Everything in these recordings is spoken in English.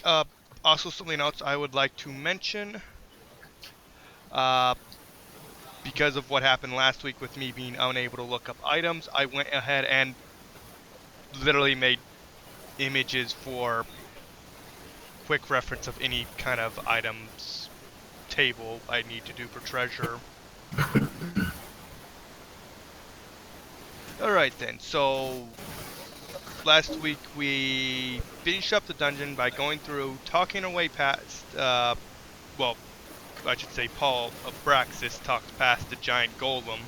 Uh, Also, something else I would like to mention. Uh, because of what happened last week with me being unable to look up items, I went ahead and literally made images for quick reference of any kind of items table I need to do for treasure. Alright then, so last week we finished up the dungeon by going through, talking our way past, well, I should say Paul Abraxas talked past the giant golem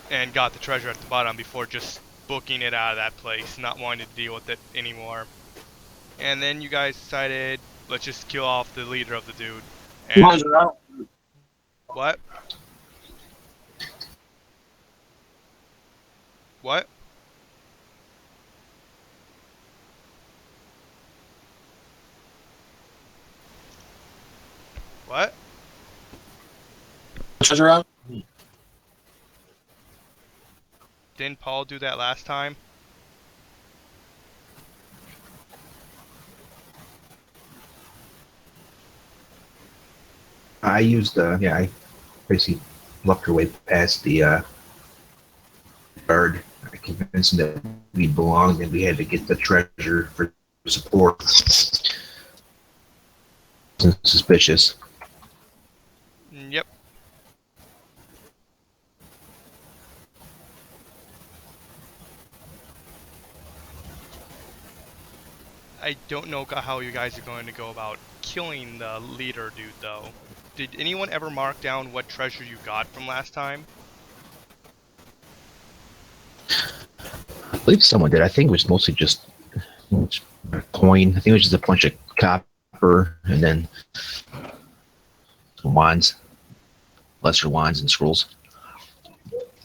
and got the treasure at the bottom before just booking it out of that place, not wanting to deal with it anymore. And then you guys decided, let's just kill off the leader of the dude. And what? What? What? Treasure out? Didn't Paul do that last time? I used I basically left her way past the guard. I convinced him that we belonged and we had to get the treasure for support. Wasn't suspicious. Yep. I don't know how you guys are going to go about killing the leader dude though. Did anyone ever mark down what treasure you got from last time? I believe someone did. I think it was mostly just a coin. I think it was just a bunch of copper and then wands, lesser wands and scrolls.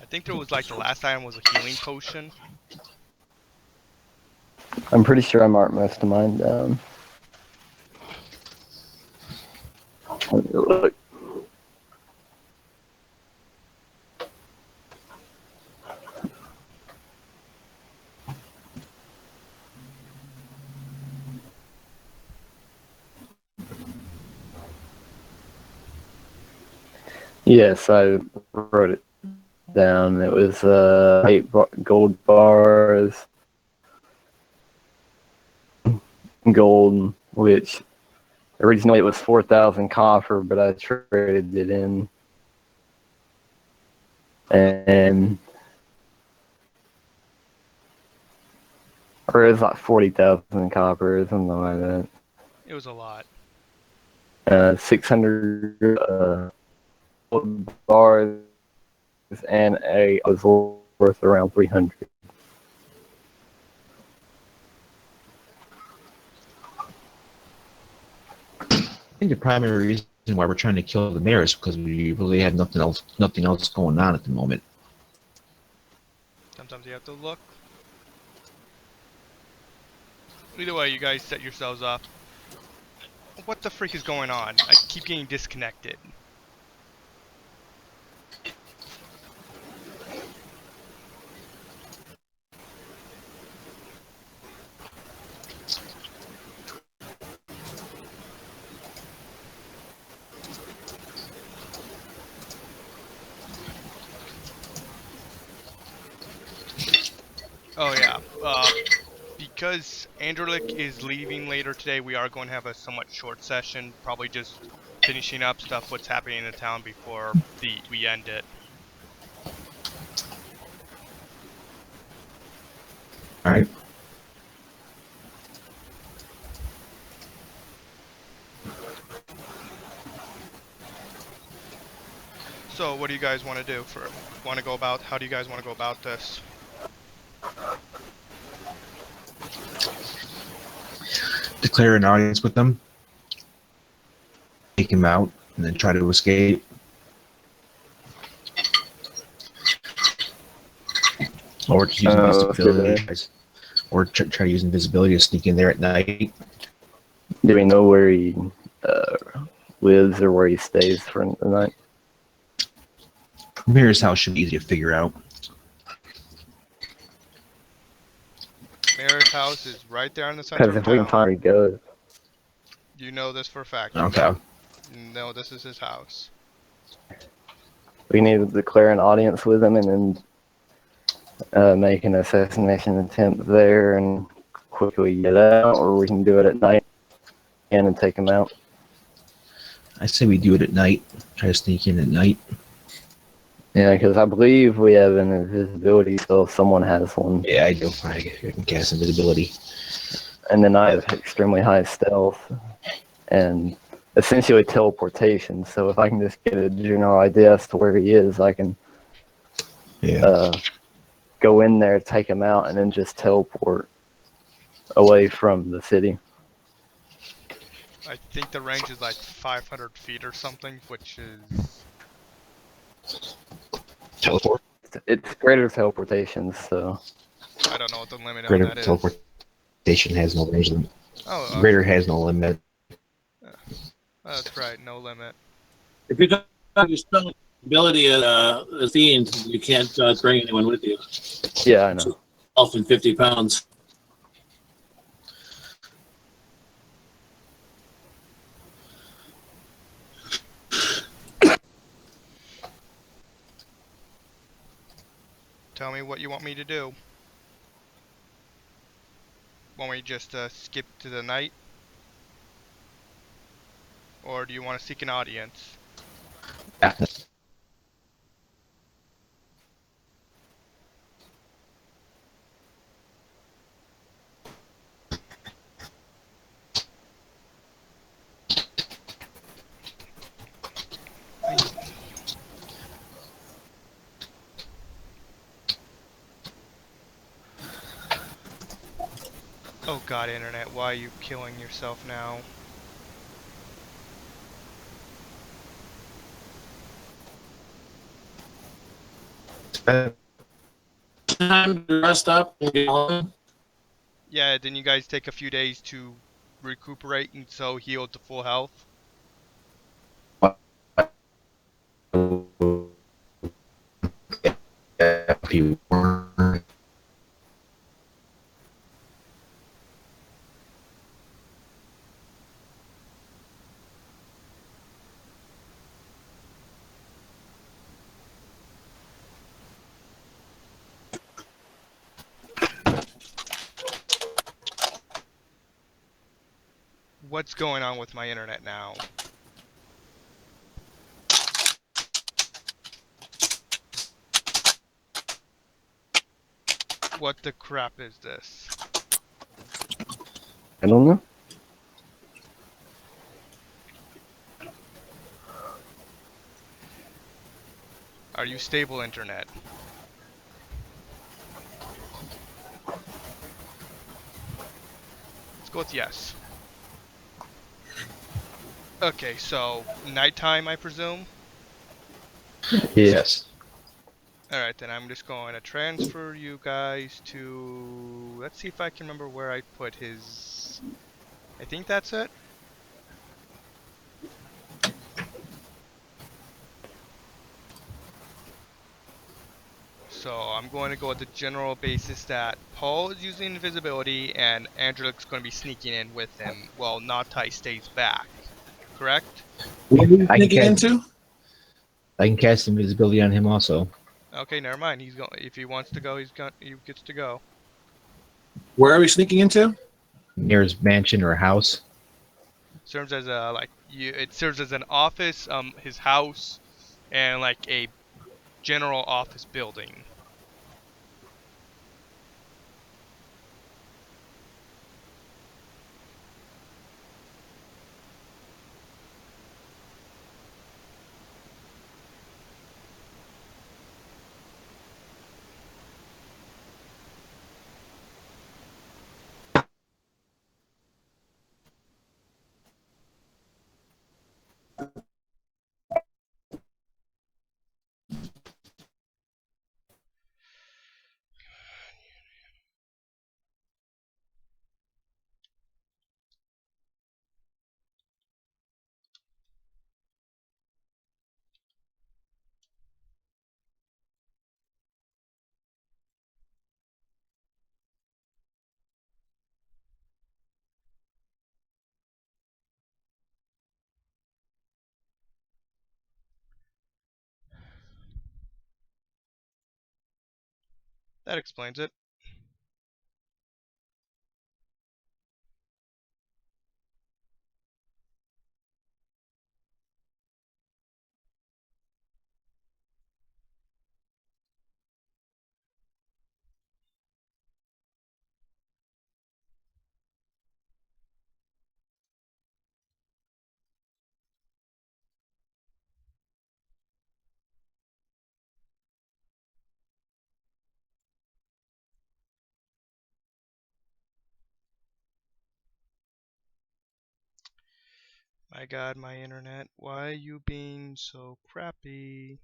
I think there was like the last item was a healing potion. I'm pretty sure I marked most of mine down. Look. Yes, I wrote it down. It was 8 gold bars, gold, which originally it was 4,000 copper, but I traded it in. And or it was like 40,000 copper or something like that. It was a lot. 600 gold bars, and a was worth around 300. I think the primary reason why we're trying to kill the mayor is because we really have nothing else going on at the moment. Sometimes you have to look. Either way, you guys set yourselves up. What the freak is going on? I keep getting disconnected. Oh yeah, because Andrlik is leaving later today, we are going to have a somewhat short session, probably just finishing up stuff what's happening in the town before we end it. All right. So what do you guys want to do? How do you guys want to go about this? Declare an audience with them, take him out, and then try to escape. Or just use invisibility, or try to use invisibility to sneak in there at night. Do we know where he lives or where he stays for the night? Mayor's house should be easy to figure out. Mayor's house is right there in the center Because of if we can town. find where he goes. You know this for a fact. Okay. No, this is his house. We need to declare an audience with him and then make an assassination attempt there and quickly get out, or we can do it at night and take him out. I say we do it at night. Try to sneak in at night. Yeah, because I believe we have an invisibility, so if someone has one. Yeah, I do. I can cast invisibility. And then I have extremely high stealth and essentially teleportation. So if I can just get a general idea as to where he is, I can Yeah. go in there, take him out, and then just teleport away from the city. I think the range is like 500 feet or something, which is... Teleport. It's greater teleportation, so I don't know what the limit on Greater that is. teleportation has no range limit. Oh, Greater has no limit. that's right, no limit. If you don't have your spell ability as a fiend, you can't bring anyone with you. yeah, I know. Elf and 50 pounds. Tell me what you want me to do. Want me to just skip to the night? Or do you want to seek an audience? Yeah. Oh god, internet, why are you killing yourself now? Time to rest up and get home. Yeah, didn't you guys take a few days to recuperate and so heal to full health? If you weren't, What's going on with my internet now? What the crap is this? I don't know. Are you stable, internet? Let's go with yes. Okay, so nighttime, I presume? yes. Alright, then I'm just going to transfer you guys to... Let's see if I can remember where I put his... I think that's it. So I'm going to go with the general basis that Paul is using invisibility and Angelique's going to be sneaking in with him while Natai stays back. Correct? What are you I sneaking can- into? I can cast invisibility on him also. Okay, never mind. He's going. If he wants to go, he gets to go. Where are we sneaking into? Near his mansion or house. Serves as a it serves as an office, his house, and like a general office building. That explains it. My god, my internet. Why are you being so crappy?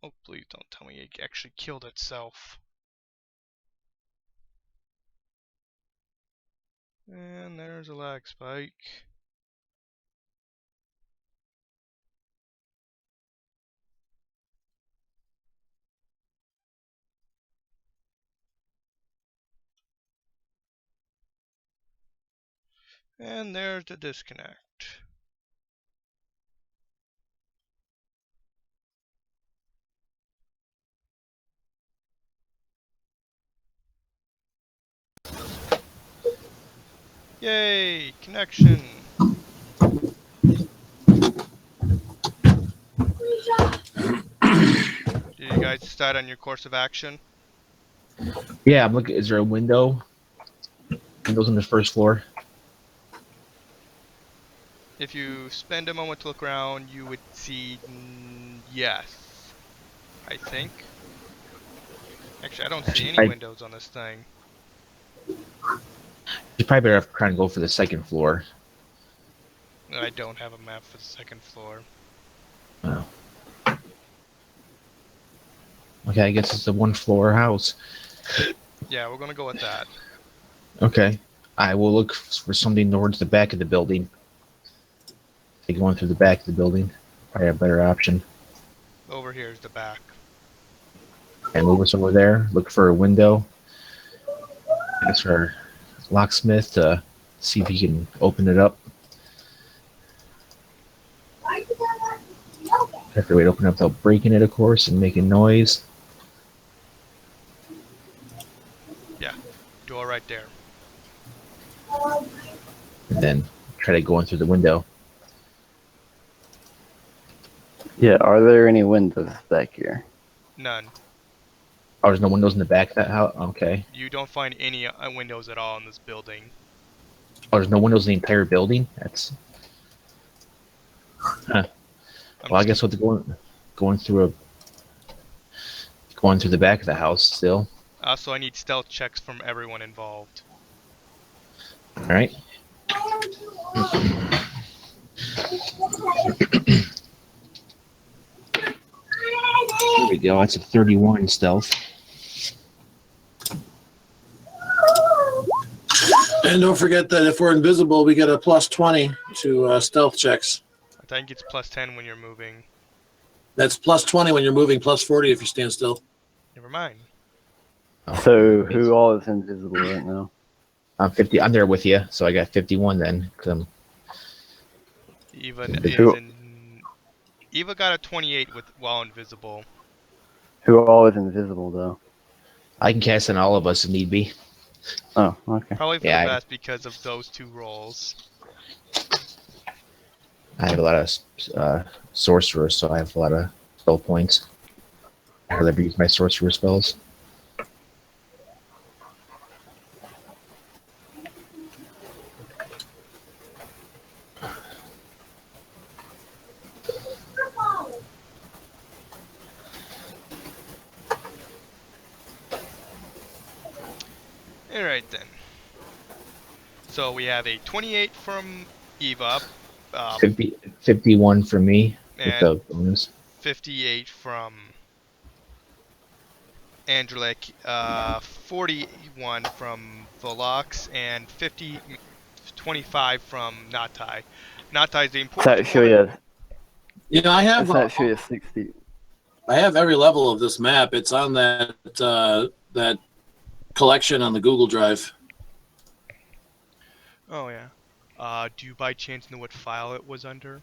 Oh, please don't tell me it actually killed itself. And there's a lag spike. And there's the disconnect. Yay! Connection! Did you guys decide on your course of action? Yeah, I'm looking. Is there a window? Windows on the first floor. If you spend a moment to look around, you would see yes. I think. Actually, I don't see any windows on this thing. You probably better have trying to go for the second floor. I don't have a map for the second floor. Oh. Okay, I guess it's a one-floor house. Yeah, we're gonna go with that. Okay. I will look for something towards the back of the building. Take going through the back of the building. Probably a better option. Over here is the back. And move us over there. Look for a window. Ask our locksmith to see if he can open it up. Have to wait to open up without breaking it, of course, and making noise. Yeah, door right there. And then try to go in through the window. Yeah, are there any windows back here? None. Oh, there's no windows in the back of that house? Okay. You don't find any windows at all in this building. Oh, there's no windows in the entire building? That's... Huh. Well, I guess we'll have to going through the back of the house still. Also, I need stealth checks from everyone involved. All right. There we go. That's a 31 stealth. And don't forget that if we're invisible, we get a plus 20 to stealth checks. I think it's plus 10 when you're moving. That's plus 20 when you're moving, plus 40 if you stand still. Never mind. Oh, So who all is invisible right now? I'm 50. I'm there with you, so I got 51 then. 'Cause I'm, Eva got a 28 while invisible. Who all is invisible though? I can cast on all of us if need be. Oh, okay. Probably for Yeah, the best because of those two rolls. I have a lot of sorcerers, so I have a lot of spell points. I'd rather use my sorcerer spells. Alright then. So we have a 28 from Eva. 51 for me with And the bonus. 58 from Angelic, 41 from Velox, and 25 from Natai. Natai is the It's important actually one. You know, I have it's actually a 60. I have every level of this map. It's on that that collection on the Google Drive. Oh yeah. Do you by chance know what file it was under?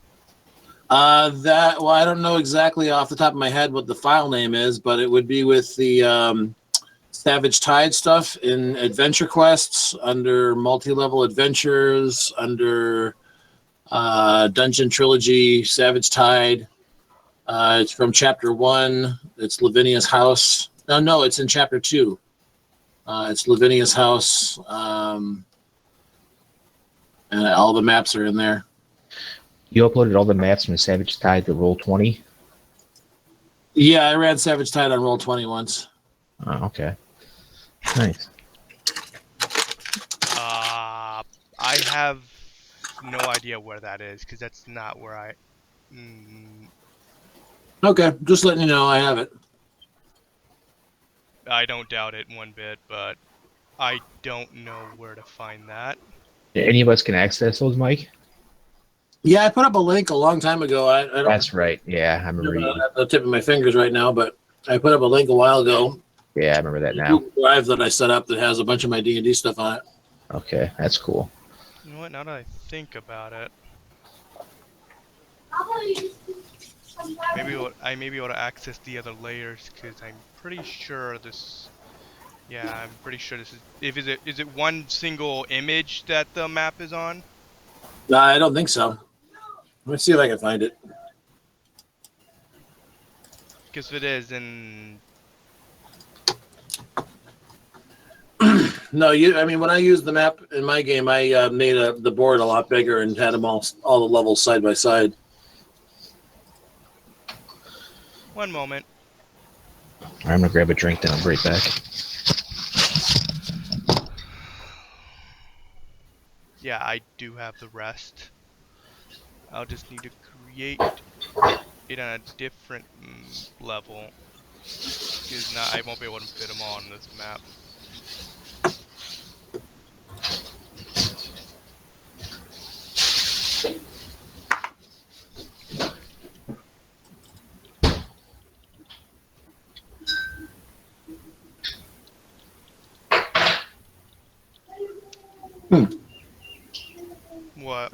Well, I don't know exactly off the top of my head what the file name is, but it would be with the Savage Tide stuff in Adventure Quests, under multi-level adventures, under Dungeon Trilogy, Savage Tide. It's from Chapter 1. It's Lavinia's house. No, it's in Chapter 2. It's Lavinia's house, and all the maps are in there. You uploaded all the maps from Savage Tide to Roll20? Yeah, I ran Savage Tide on Roll20 once. Oh, okay. Nice. I have no idea where that is because that's not where I. Okay, just letting you know I have it. I don't doubt it one bit, but I don't know where to find that. Any of us can access those, Mike? Yeah, I put up a link a long time ago. I don't That's right. Yeah, I remember. at the tip of my fingers right now, but I put up a link a while ago. Yeah, I remember that now. Drive that I set up that has a bunch of my D&D stuff on it. Okay, that's cool. You know what? Now that I think about it, I may be able to access the other layers because I'm pretty sure this. Yeah, I'm pretty sure this is. Is it one single image that the map is on? No, I don't think so. Let me see if I can find it. Because if it is, then No, I mean, when I used the map in my game, I made the board a lot bigger and had them all the levels side by side. one moment. I'm gonna grab a drink, then I'll be right back. Yeah, I do have the rest. I'll just need to create it on a different level. Because I won't be able to fit them all on this map. What?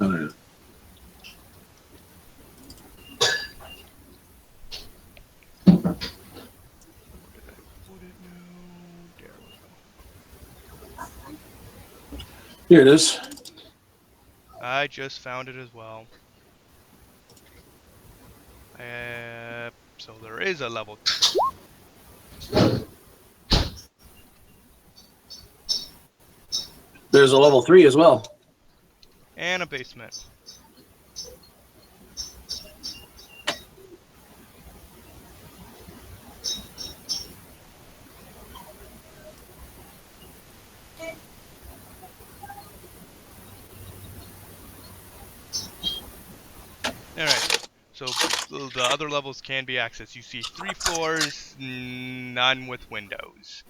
Here it is. I just found it as well. So there is a level 2. There's a level 3 as well. And a basement. Alright, so the other levels can be accessed. You see 3 floors, none with windows.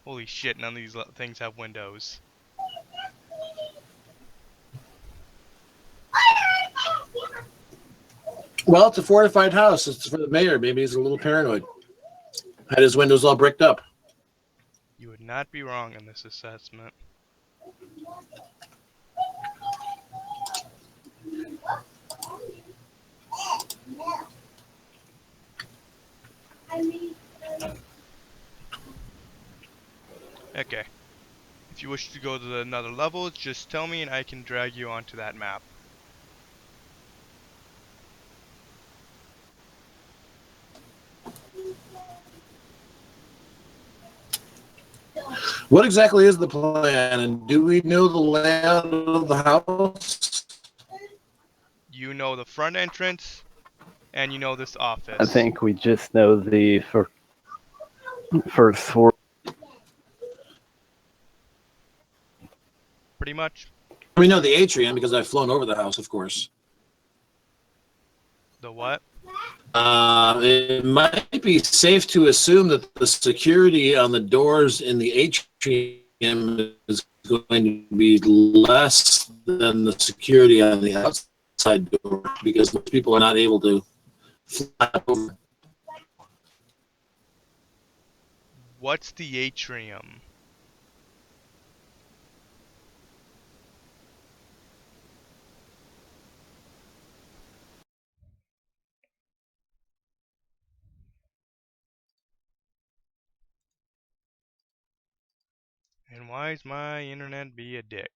Holy shit, none of these things have windows. Well, it's a fortified house. It's for the mayor. Maybe he's a little paranoid. Had his windows all bricked up. You would not be wrong in this assessment. Okay. If you wish to go to another level, just tell me and I can drag you onto that map. What exactly is the plan, and do we know the layout of the house? You know the front entrance, and you know this office. I think we just know the first floor. Pretty much. We know the atrium because I've flown over the house, of course. The what? It might be safe to assume that the security on the doors in the atrium is going to be less than the security on the outside door because most people are not able to fly over. What's the atrium? And why is my internet be a dick?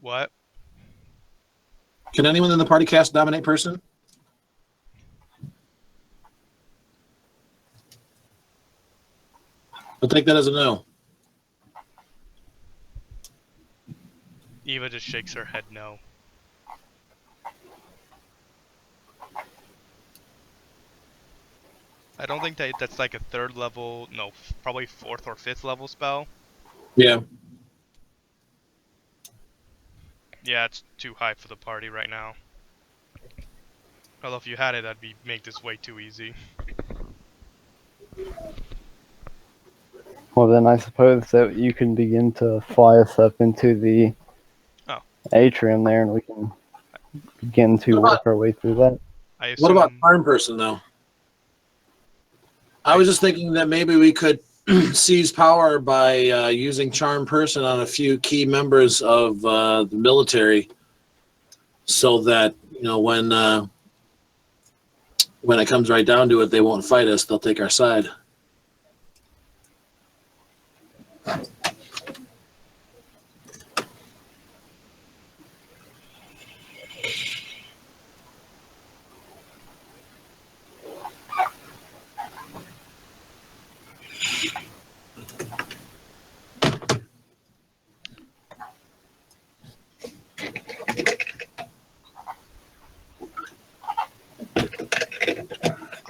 What? Can anyone in the party cast dominate person? I'll take that as a no. Eva just shakes her head no. I don't think that's like a third level, no, probably fourth or fifth level spell. Yeah. Yeah, it's too high for the party right now. Although if you had it, that'd make this way too easy. Well, then I suppose that you can begin to fly us up into the atrium there, and we can begin to work our way through that. What about charm person, though? I was just thinking that maybe we could seize power by using charm person on a few key members of the military, so that when it comes right down to it, they won't fight us; they'll take our side.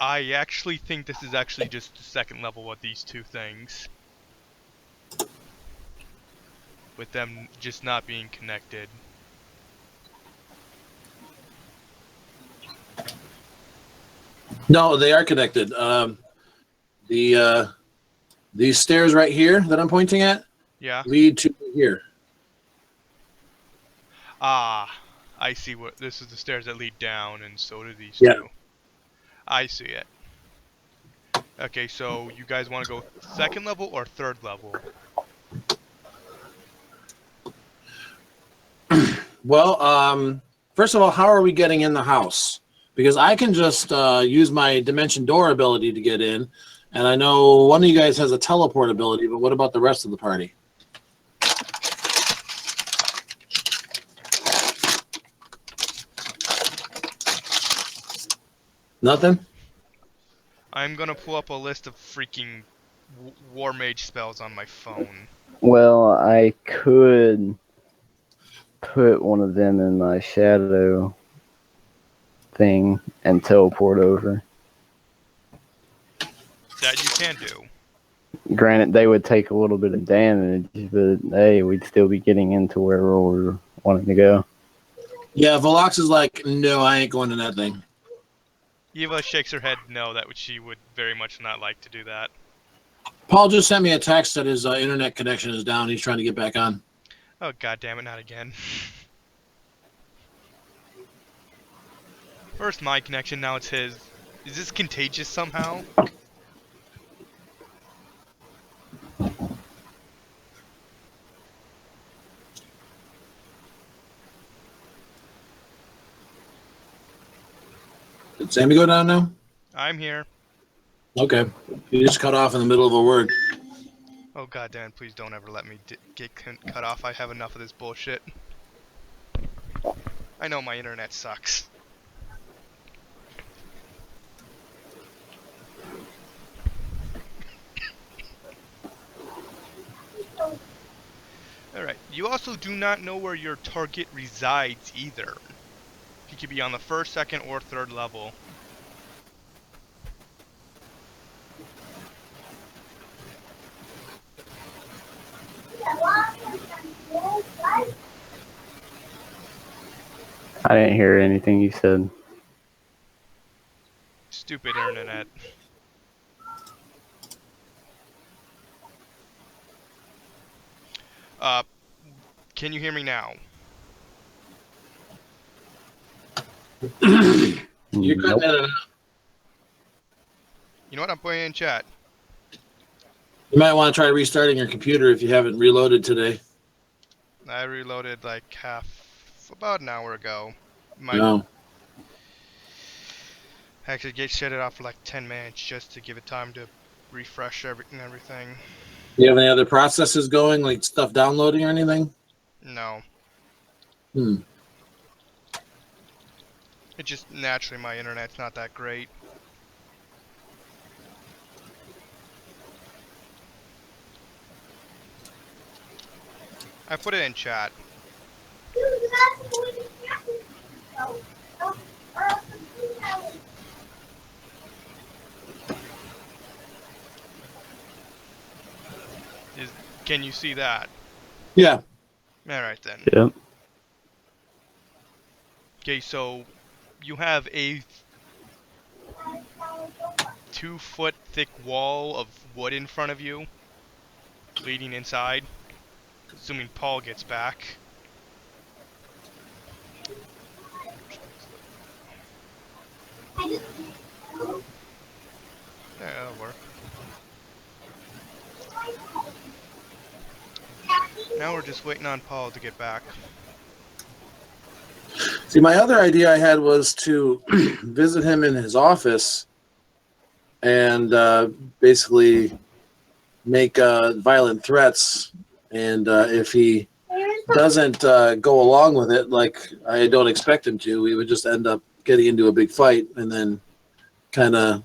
I actually think this is actually just the second level with these two things. With them just not being connected. No, they are connected. These stairs right here that I'm pointing at, lead to here. Ah, I see what this is. The stairs that lead down, and so do these two. I see it. Okay, so you guys want to go second level or third level? Well, first of all, how are we getting in the house? Because I can just use my dimension door ability to get in, and I know one of you guys has a teleport ability, but what about the rest of the party? Nothing? I'm gonna pull up a list of freaking war mage spells on my phone. Well, I could put one of them in my shadow thing and teleport over. That you can do. Granted, they would take a little bit of damage, but hey, we'd still be getting into where we're wanting to go. Yeah, Velox is like, no, I ain't going to that thing. Eva shakes her head no, that she would very much not like to do that. Paul just sent me a text that his internet connection is down. He's trying to get back on. Oh, god damn it, not again. First my connection, now it's his. Is this contagious somehow? Did Sammy go down now? I'm here. Okay. You just cut off in the middle of a word. Oh god damn, please don't ever let me get cut off. I have enough of this bullshit. I know my internet sucks. Alright, you also do not know where your target resides either. He could be on the first, second, or third level. I didn't hear anything you said. Stupid internet. Can you hear me now? You're cutting in and out. You know what? I'm putting it in chat. You might want to try restarting your computer if you haven't reloaded today. I reloaded like about an hour ago. No. Actually, get shut it off for like 10 minutes just to give it time to refresh everything. Do you have any other processes going, like stuff downloading or anything? No. Hmm. It just naturally my internet's not that great. I put it in chat. Can you see that? Yeah. Alright then. Yep. Okay, so you have a 2-foot thick wall of wood in front of you, leading inside, assuming Paul gets back. Yeah, that'll work. Now we're just waiting on Paul to get back. See, my other idea I had was to visit him in his office and basically make violent threats. And if he doesn't go along with it, like I don't expect him to, we would just end up getting into a big fight and then kind of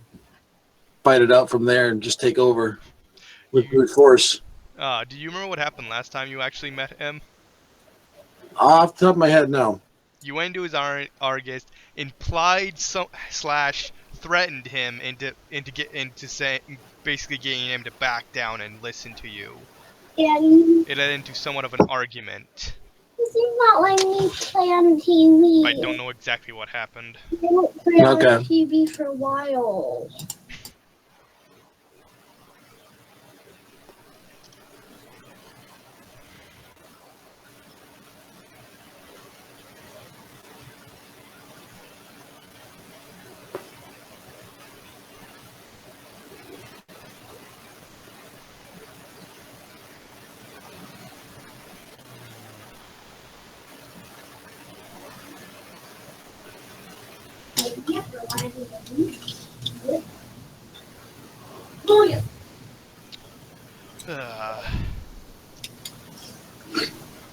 fight it out from there and just take over with brute force. Do you remember what happened last time you actually met him? Off the top of my head, no. You went into his Argus, implied slash threatened him into saying, basically getting him to back down and listen to you. Daddy, It led into somewhat of an argument. this is not letting me play on TV. I don't know exactly what happened. I won't play on Okay. TV for a while.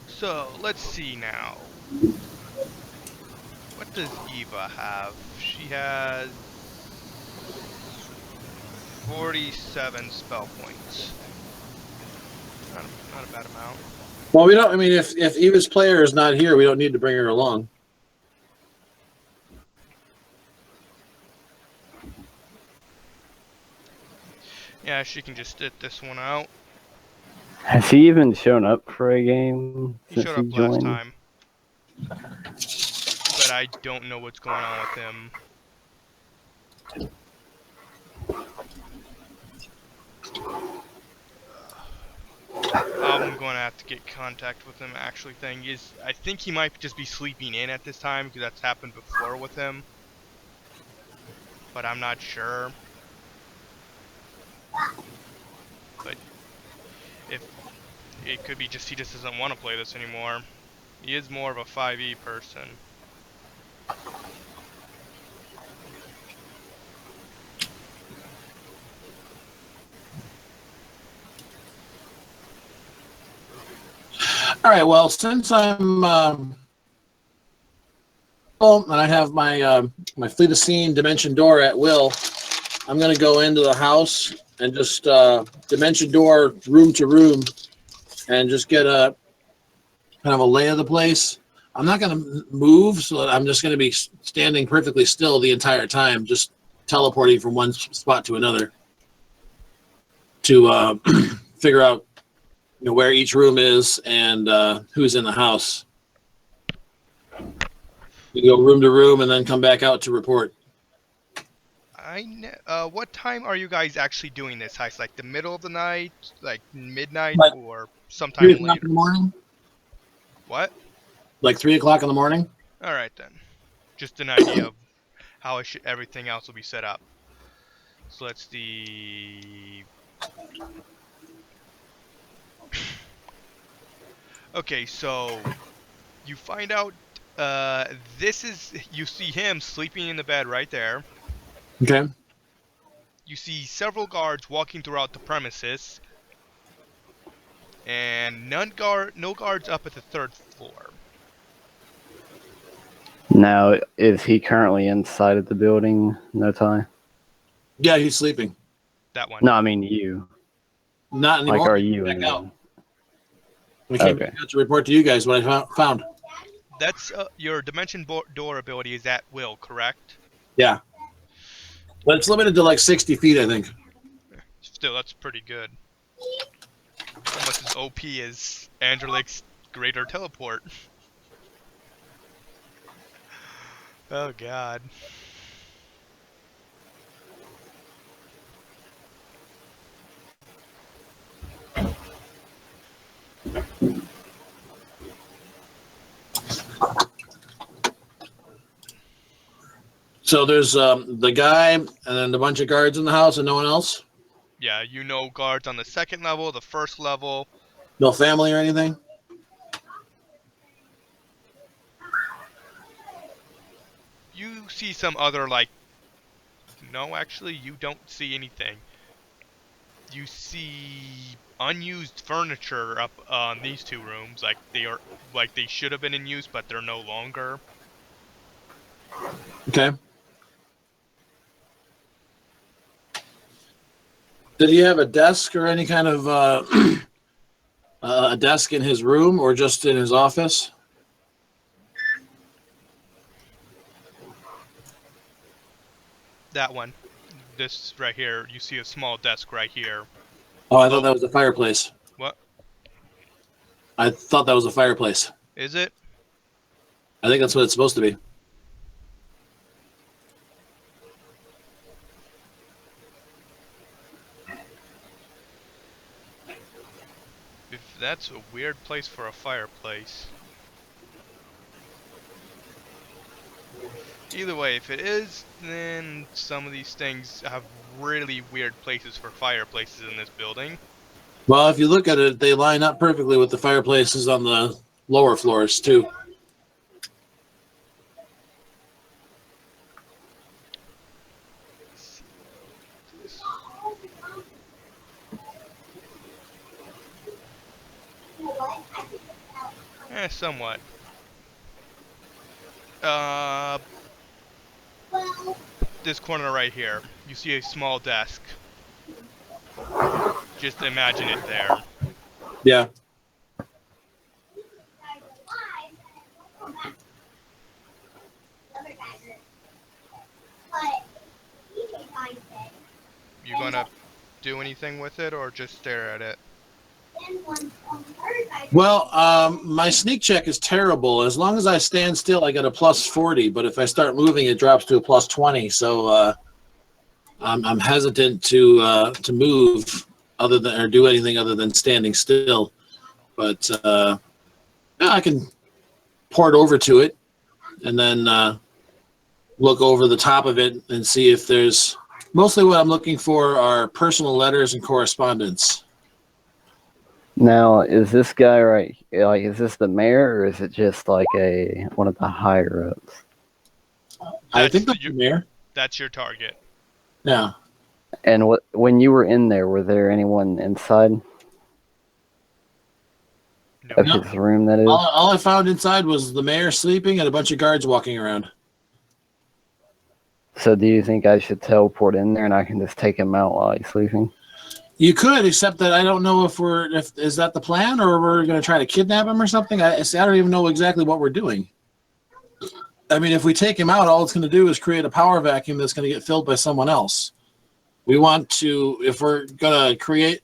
So, let's see now. What does Eva have? She has 47 spell points. Not a bad amount. Well, we don't. I mean, if Eva's player is not here, we don't need to bring her along. Yeah, she can just sit this one out. Has he even shown up for a game He since showed he up last joined? time. But I don't know what's going on with him. I'm going to have to get contact with him. Actually, thing is, I think he might just be sleeping in at this time because that's happened before with him. But I'm not sure. But if it could be just he just doesn't want to play this anymore. He is more of a 5e person. All right. Well, since I'm and I have my my Fleet of Scene Dimension Door at will, I'm going to go into the house and just Dimension Door room to room, and just get a kind of a lay of the place. I'm not going to move, so I'm just going to be standing perfectly still the entire time, just teleporting from one spot to another to figure out where each room is and who's in the house. We go room to room and then come back out to report. What time are you guys actually doing this heist? Like the middle of the night, like midnight, Like or 3 sometime o'clock later? in the morning? What? Like 3 o'clock in the morning? All right then. Just an idea of how everything else will be set up. So let's see. Okay, so you find out you see him sleeping in the bed right there. Okay. You see several guards walking throughout the premises, and no guards up at the 3rd floor. Now, is he currently inside of the building, No Tie? Yeah, he's sleeping. That one. No, I mean you. Not anymore. Like, are you Back in out. there? We came Okay. back out to report to you guys what I found. That's your dimension door ability is at will, correct? Yeah. But it's limited to like 60 feet, I think. Still, that's pretty good. Almost as OP as Angelique's greater teleport. Oh god. So there's the guy and then a bunch of guards in the house and no one else? Yeah, you know guards on the 2nd level, the 1st level. No family or anything? You see some other, like... No, actually, you don't see anything. You see unused furniture up on these 2 rooms, like they should have been in use, but they're no longer. Okay. Did he have a desk or any kind of a desk in his room or just in his office? That one. This right here, you see a small desk right here. Oh, I thought that was a fireplace. What? I thought that was a fireplace. Is it? I think that's what it's supposed to be. If that's a weird place for a fireplace. Either way, if it is, then some of these things have really weird places for fireplaces in this building. Well, if you look at it, they line up perfectly with the fireplaces on the lower floors, too. Somewhat. This corner right here, you see a small desk. Just imagine it there. Yeah. You gonna do anything with it or just stare at it? Well, my sneak check is terrible. As long as I stand still, I get a plus 40. But if I start moving, it drops to a plus 20. So I'm hesitant to move other than or do anything other than standing still. But yeah, I can port over to it and then look over the top of it and see if there's. Mostly what I'm looking for are personal letters and correspondence. Now, is this guy right? Like, is this the mayor, or is it just like one of the higher ups? I think that's the mayor. That's your target. Yeah. And when you were in there, were there anyone inside of No. his room? That is. All I found inside was the mayor sleeping and a bunch of guards walking around. So, do you think I should teleport in there and I can just take him out while he's sleeping? You could, except that I don't know if is that the plan or we're going to try to kidnap him or something. I don't even know exactly what we're doing. I mean, if we take him out, all it's going to do is create a power vacuum that's going to get filled by someone else. We want to, if we're going to create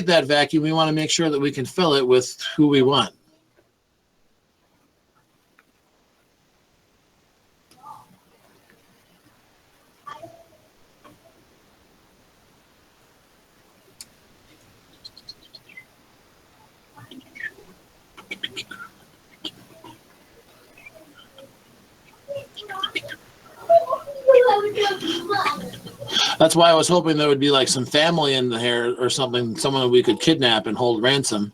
that vacuum, we want to make sure that we can fill it with who we want. That's why I was hoping there would be like some family in there or something, someone we could kidnap and hold ransom.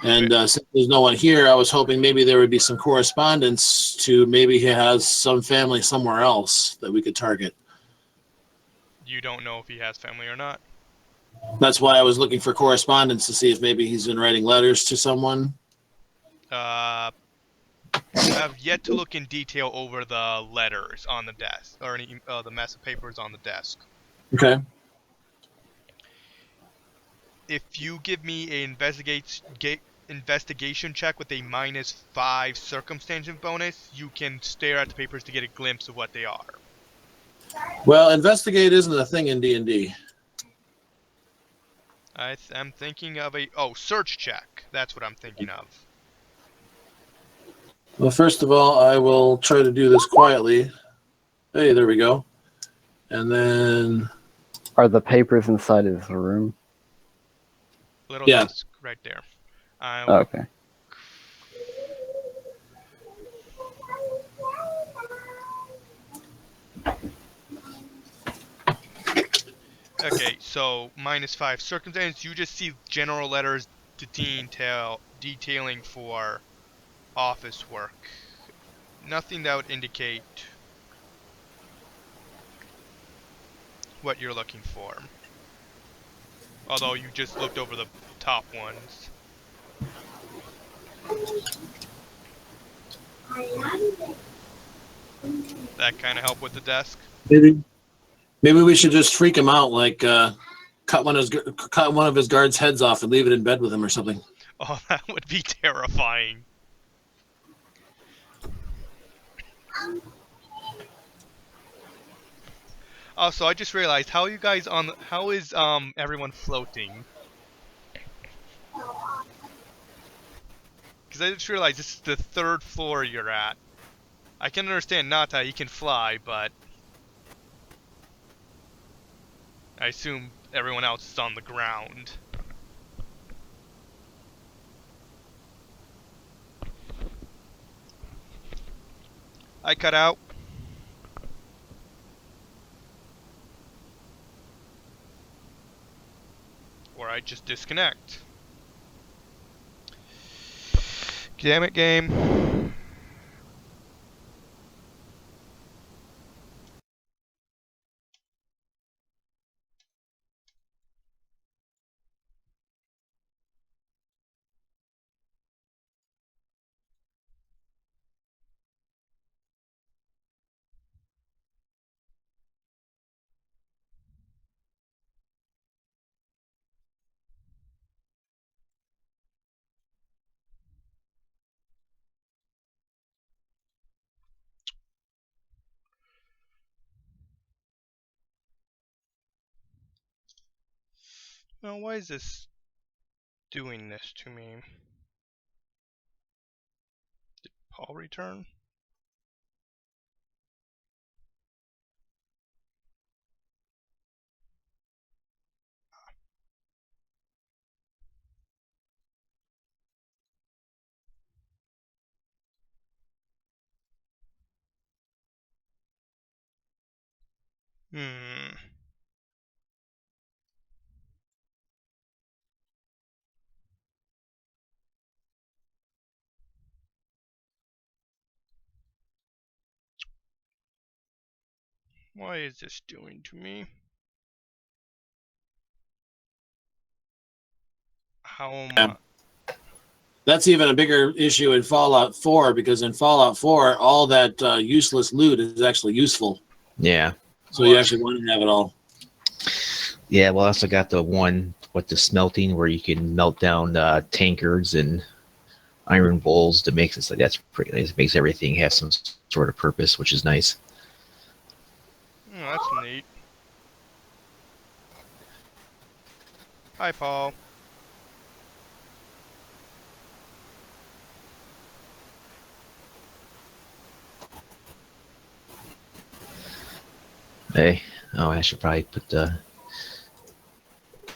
And since there's no one here, I was hoping maybe there would be some correspondence to maybe he has some family somewhere else that we could target. You don't know if he has family or not. That's why I was looking for correspondence to see if maybe he's been writing letters to someone. I have yet to look in detail over the letters on the desk, or any the mess of papers on the desk. Okay. If you give me an investigation check with a -5 circumstance bonus, you can stare at the papers to get a glimpse of what they are. Well, investigate isn't a thing in D&D. I'm thinking of a search check. That's what I'm thinking of. Well, first of all, I will try to do this quietly. Hey, there we go. And then, Are the papers inside his room? Little Yeah. desk right there. Okay. Okay, so -5 circumstance. You just see general letters to detailing for office work. Nothing that would indicate what you're looking for. Although you just looked over the top ones. That kind of help with the desk? maybe we should just freak him out, like cut one of his guards' heads off and leave it in bed with him or something. Oh, that would be terrifying. Also, I just realized, how is everyone floating? Because I just realized this is the 3rd floor you're at. I can understand Nata, he can fly, but I assume everyone else is on the ground. I cut out. Or I just disconnect. Damn it, game. Now, why is this doing this to me? Did Paul return? Hmm. Why is this doing to me? How am I? That's even a bigger issue in Fallout 4, because in Fallout 4, all that useless loot is actually useful. Yeah. So you actually want to have it all. Yeah, well, I also got the one with the smelting where you can melt down tankards and iron bowls to make this. Like, that's pretty nice. It makes everything have some sort of purpose, which is nice. Oh, that's neat. Hi, Paul. Hey, oh, I should probably put the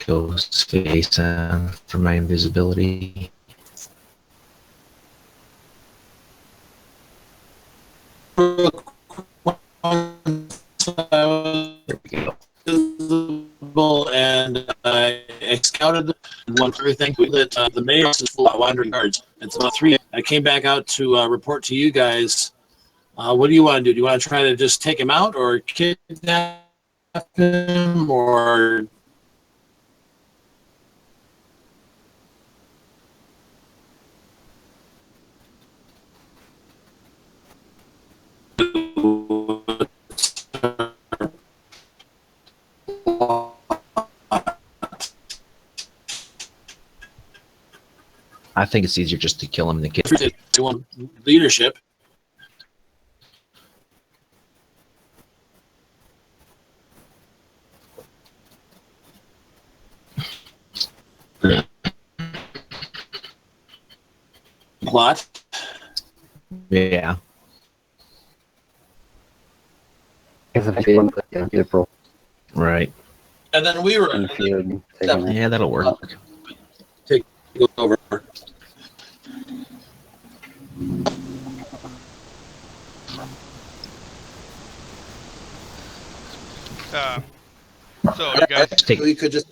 ghost face on for my invisibility. There we go. Visible, and I scouted one for everything. We lit the main house is full of wandering guards. It's about 3. I came back out to report to you guys. What do you want to do? Do you want to try to just take him out or kidnap him, or I think it's easier just to kill him than kill. to leadership? Plot. Yeah. Because if he wants to April Right. And then we were in the field, taking it. Yeah, that'll work. take over. So you guys, We could just,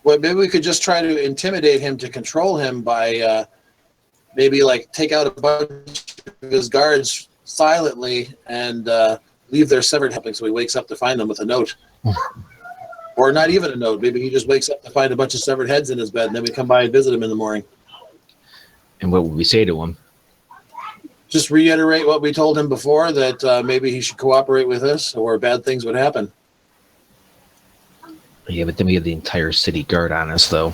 well, maybe we could just try to intimidate him to control him by maybe like take out a bunch of his guards silently and leave their severed head so he wakes up to find them with a note. Or not even a note. Maybe he just wakes up to find a bunch of severed heads in his bed, and then we come by and visit him in the morning. And what would we say to him? Just reiterate what we told him before, that maybe he should cooperate with us or bad things would happen. Yeah, but then we have the entire city guard on us, though.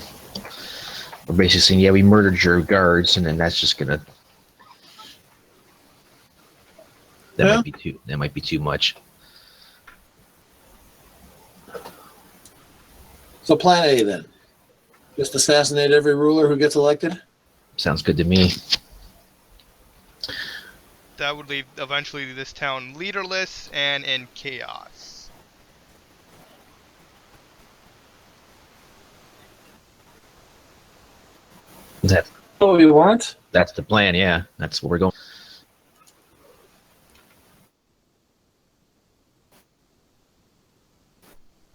We're basically saying, yeah, we murdered your guards, and then that's just gonna. That might be too. That might be too much. So plan A then. Just assassinate every ruler who gets elected? Sounds good to me. that would leave eventually this town leaderless and in chaos. That's What we want? that's the plan. Yeah, that's where we're going.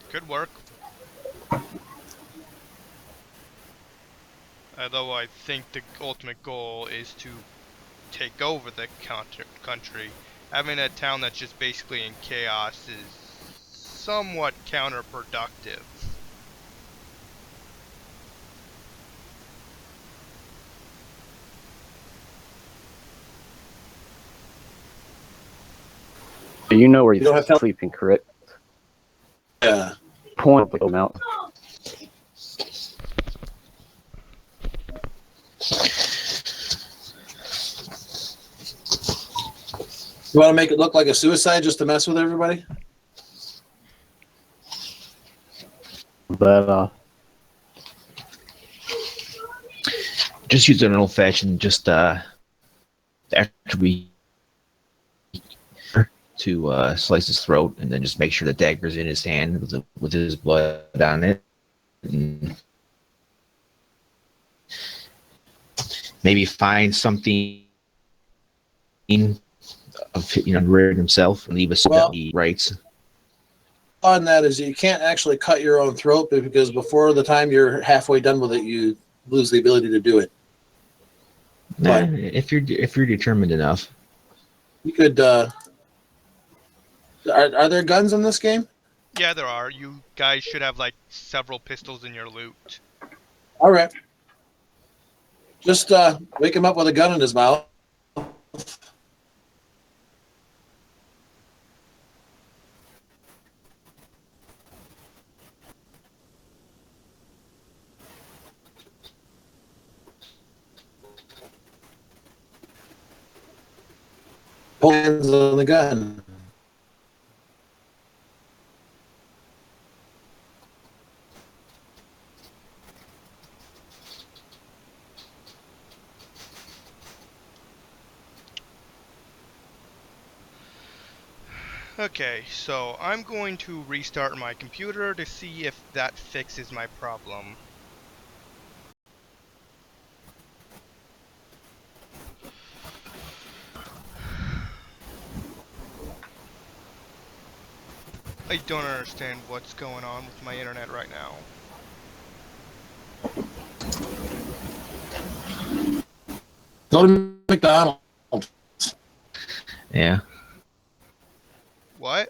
Could work. Although I think the ultimate goal is to take over the country. Having a town that's just basically in chaos is somewhat counterproductive. You know where You don't he's have to- sleeping, correct? Yeah. Point him out. You want to make it look like a suicide just to mess with everybody? But Just use an old fashioned, just after we to slice his throat, and then just make sure the dagger's in his hand with his blood on it. And maybe find something of rid himself and leave us Well- that he writes. On that is you can't actually cut your own throat because before the time you're halfway done with it, you lose the ability to do it. Nah, if you're determined enough. You could. Are there guns in this game? Yeah, there are. You guys should have like several pistols in your loot. All right. Just wake him up with a gun in his mouth. Pull hands on the gun. Okay, so I'm going to restart my computer to see if that fixes my problem. I don't understand what's going on with my internet right now. Go to McDonald's. Yeah. What?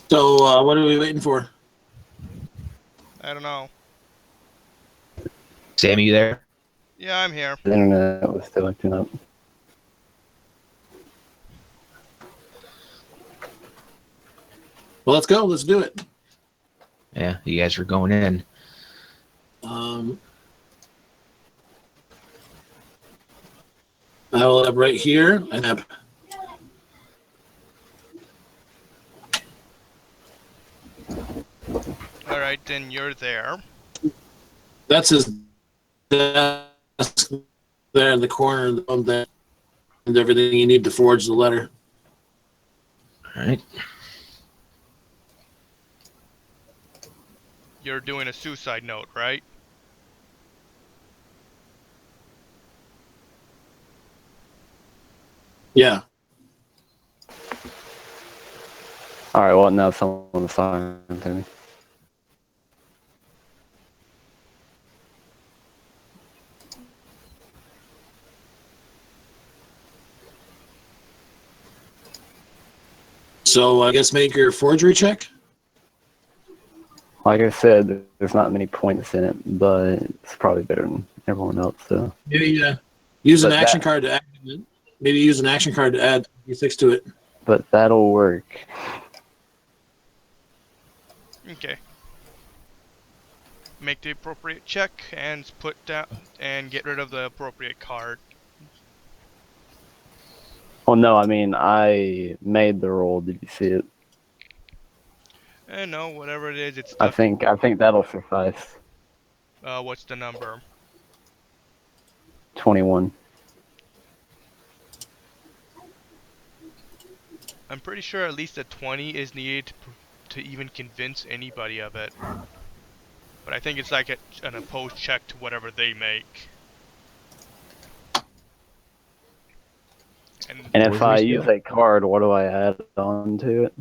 So, what are we waiting for? I don't know. Sam, you there? Yeah, I'm here. The internet was still acting up. Well, let's go. Let's do it. Yeah, you guys are going in. I will have right here. I have. All right, then you're there. That's his desk there in the corner of the room there, and everything you need to forge the letter. All right. You're doing a suicide note, right? Yeah. All right, well, now someone's talking to me. So I guess make your forgery check. Like I said, there's not many points in it, but it's probably better than everyone else. So Maybe use an But action that- card to add it. Maybe use an action card to add D6 to it. but that'll work. Okay. Make the appropriate check and put down and get rid of the appropriate card. Well, no, I mean I made the roll. Did you see it? And no, whatever it is, it's I stuff. think that'll suffice. What's the number? 21. I'm pretty sure at least a 20 is needed to even convince anybody of it. But I think it's like an opposed check to whatever they make. And Where's if I my use skill? a card, what do I add on to it?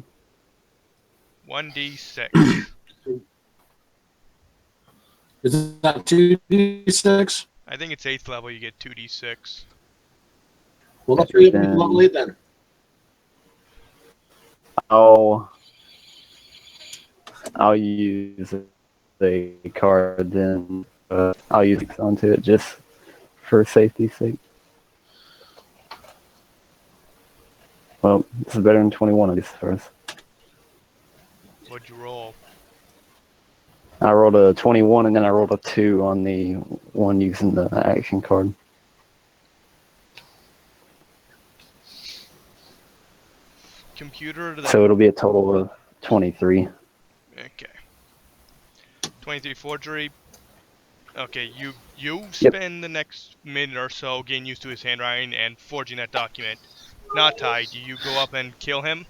1d6. Is that 2D6? I think it's 8th level, you get 2d6. Well, let's read it level 8 then. I'll use a card then. I'll use it onto it just for safety's sake. Well, this is better than 21, I guess, for us. What'd you roll? I rolled a 21 and then I rolled a 2 on the one using the action card. Computer, that. So it'll be a total of 23. Okay. 23 forgery. Okay, you spend the next minute or so getting used to his handwriting and forging that document. Not Ty, do you go up and kill him?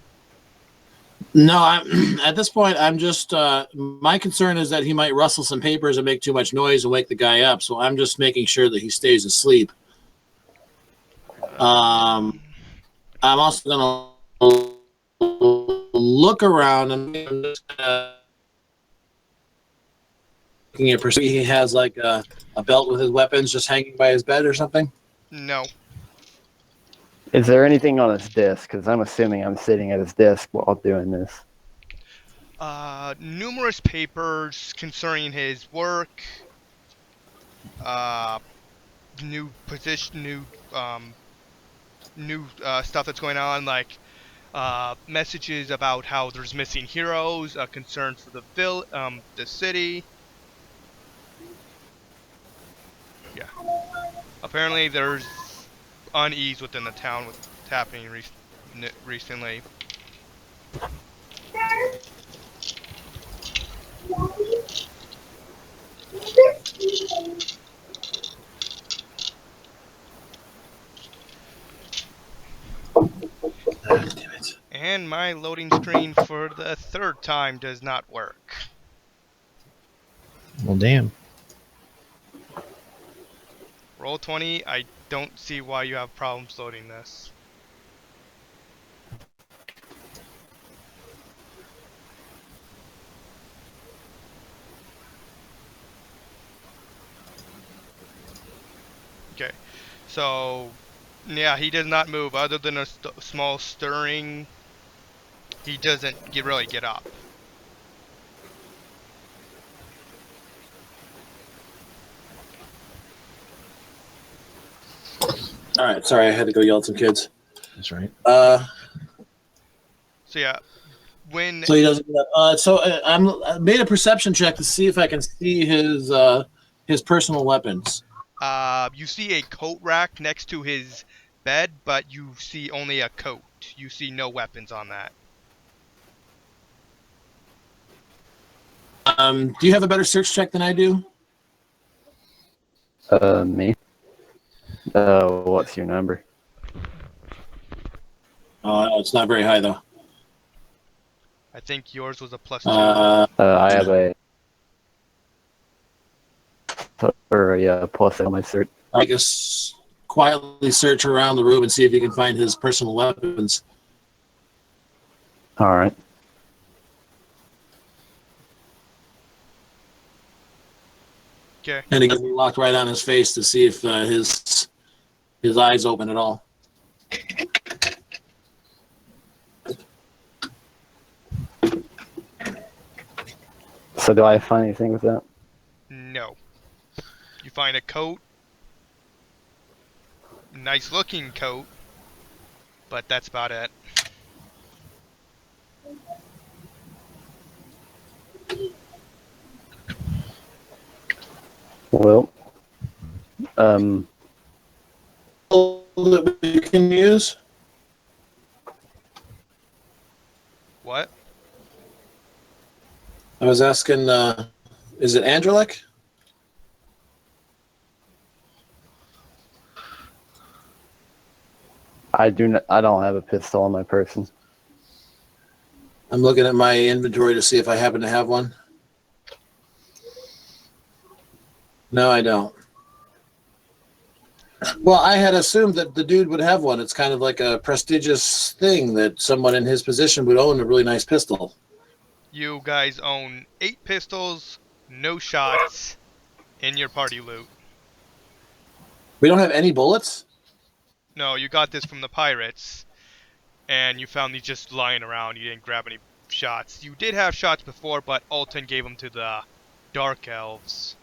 No, at this point, I'm just. My concern is that he might rustle some papers and make too much noise and wake the guy up. So I'm just making sure that he stays asleep. I'm also going to look around and I'm just looking at perceive he has like a belt with his weapons just hanging by his bed or something. No. Is there anything on his desk? Because I'm assuming I'm sitting at his desk while doing this. Numerous papers concerning his work, new position, new stuff that's going on, like messages about how there's missing heroes, concerns for the city. Yeah. Apparently, there's unease within the town with what's happening recently. Damn it. And my loading screen for the 3rd time does not work. Well, damn. Roll 20, I don't see why you have problems loading this. Okay, so yeah, he does not move other than a small stirring he doesn't really get up. All right, sorry, I had to go yell at some kids. That's right. So yeah, when So he doesn't. I made a perception check to see if I can see his personal weapons. you see a coat rack next to his bed, but you see only a coat. You see no weapons on that. Do you have a better search check than I do? Me. What's your number? Oh, it's not very high though. I think yours was a +2. I have a plus on my search. I guess quietly search around the room and see if you can find his personal weapons. All right. Okay. And he gets locked right on his face to see if his eyes open at all. So do I find anything with that? No. You find a coat. Nice looking coat. But that's about it. Well, That we can use. What? I was asking, is it Andrelek? I don't have a pistol on my person. I'm looking at my inventory to see if I happen to have one. No, I don't. Well, I had assumed that the dude would have one. It's kind of like a prestigious thing that someone in his position would own a really nice pistol. You guys own 8 pistols, no shots, in your party loot. We don't have any bullets? No, you got this from the pirates, and you found these just lying around. You didn't grab any shots. You did have shots before, but Alton gave them to the Dark Elves.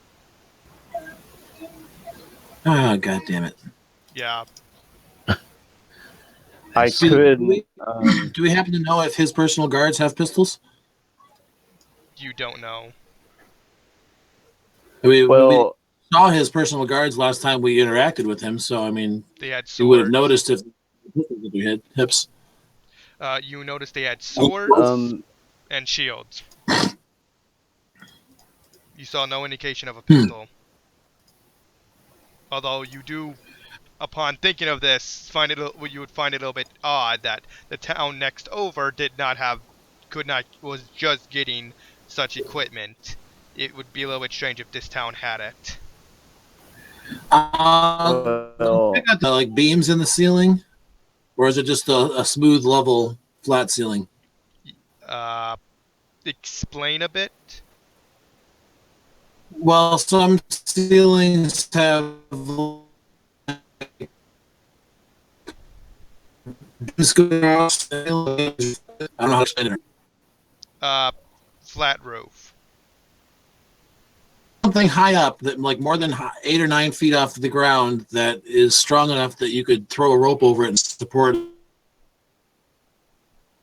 Ah, God damn it. Yeah. I See, could. Do we happen to know if his personal guards have pistols? You don't know. We Well, saw his personal guards last time we interacted with him, so I mean, They had you would have swords. noticed if we had hips. You noticed they had swords and shields. You saw no indication of a pistol. Although you do, upon thinking of this, you would find it a little bit odd that the town next over was just getting such equipment. It would be a little bit strange if this town had it. well, Check out the like beams in the ceiling, or is it just a smooth, level, flat ceiling? Explain a bit. Well, some ceilings have. I don't know how to explain it. Flat roof. Something high up that, like, more than 8 or 9 feet off the ground, that is strong enough that you could throw a rope over it and support it.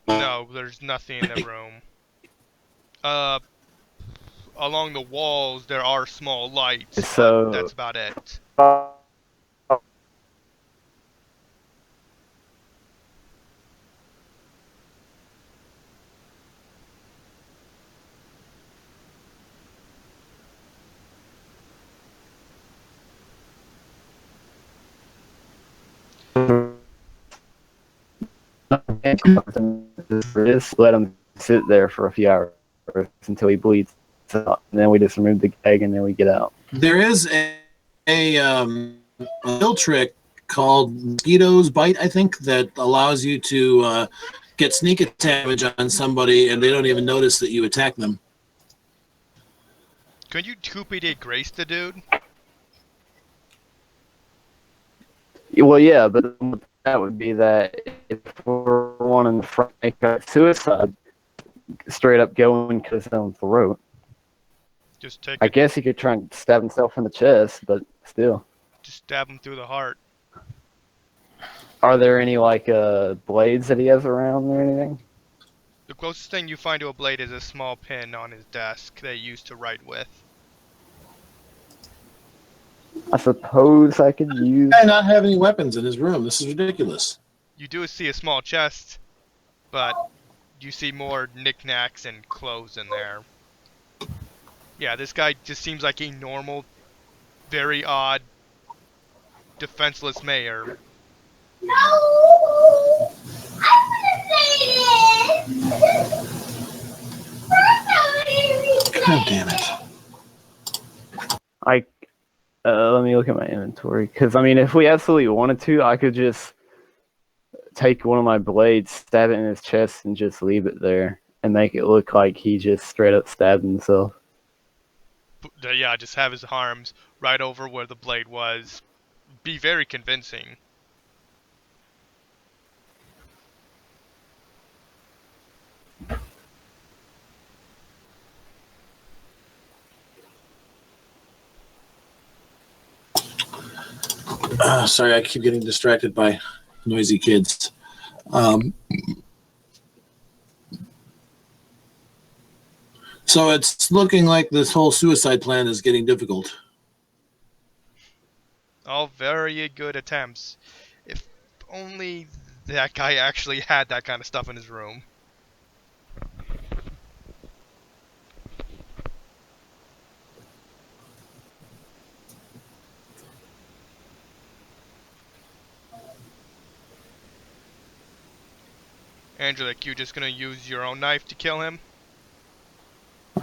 No, there's nothing in the room. Along the walls there are small lights, So- but that's about it. just let him sit there for a few hours until he bleeds out, and then we just remove the gag and then we get out. There is a kill trick called Mosquito's Bite, I think, that allows you to get sneak attack damage on somebody and they don't even notice that you attack them. Could you Coopy de Grace the dude? Well, yeah, but that would be that if we're wanting to make a suicide, straight up go and cut his own throat. Just take I it. guess he could try and stab himself in the chest, but still. Just stab him through the heart. Are there any like blades that he has around or anything? The closest thing you find to a blade is a small pin on his desk that he used to write with. I suppose I could use. I not have any weapons in his room. This is ridiculous. You do see a small chest, but you see more knickknacks and clothes in there. Yeah, this guy just seems like a normal, very odd, defenseless mayor. No! I want to say this! God damn it. Let me look at my inventory, because I mean, if we absolutely wanted to, I could just take one of my blades, stab it in his chest, and just leave it there, and make it look like he just straight up stabbed himself. Yeah, just have his arms right over where the blade was. Be very convincing. Sorry, I keep getting distracted by noisy kids. So it's looking like this whole suicide plan is getting difficult. All very good attempts. If only that guy actually had that kind of stuff in his room. Angelic, you just gonna use your own knife to kill him?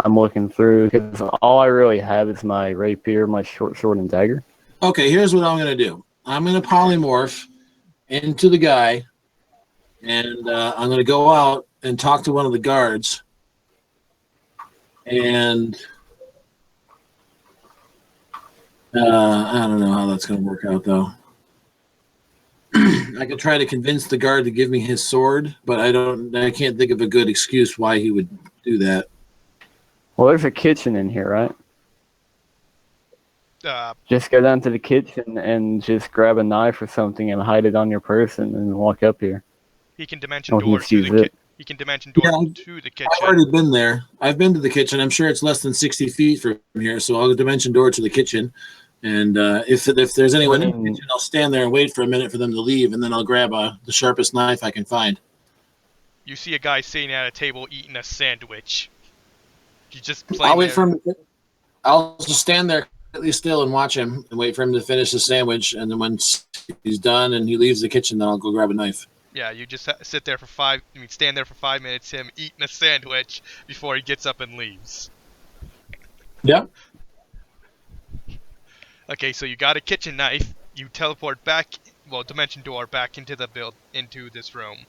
I'm looking through, because all I really have is my rapier, my short sword, and dagger. Okay, here's what I'm going to do. I'm going to polymorph into the guy, and I'm going to go out and talk to one of the guards. And I don't know how that's going to work out, though. I could try to convince the guard to give me his sword, but I can't think of a good excuse why he would do that. Well, there's a kitchen in here, right? Just go down to the kitchen and just grab a knife or something and hide it on your person and walk up here. He can dimension Oh, door he's to used the it. He can dimension door Yeah, to the kitchen. I've already been there. I've been to the kitchen. I'm sure it's less than 60 feet from here, so I'll dimension door to the kitchen. And if there's anyone in the kitchen, I'll stand there and wait for a minute for them to leave, and then I'll grab the sharpest knife I can find. You see a guy sitting at a table eating a sandwich. You just I'll wait for him. I'll just stand there completely still and watch him and wait for him to finish the sandwich. And then when he's done and he leaves the kitchen, then I'll go grab a knife. Yeah, you just sit there for stand there for 5 minutes, him eating a sandwich before he gets up and leaves. Yep. Okay, so you got a kitchen knife. You teleport back, well, dimension door back into into this room.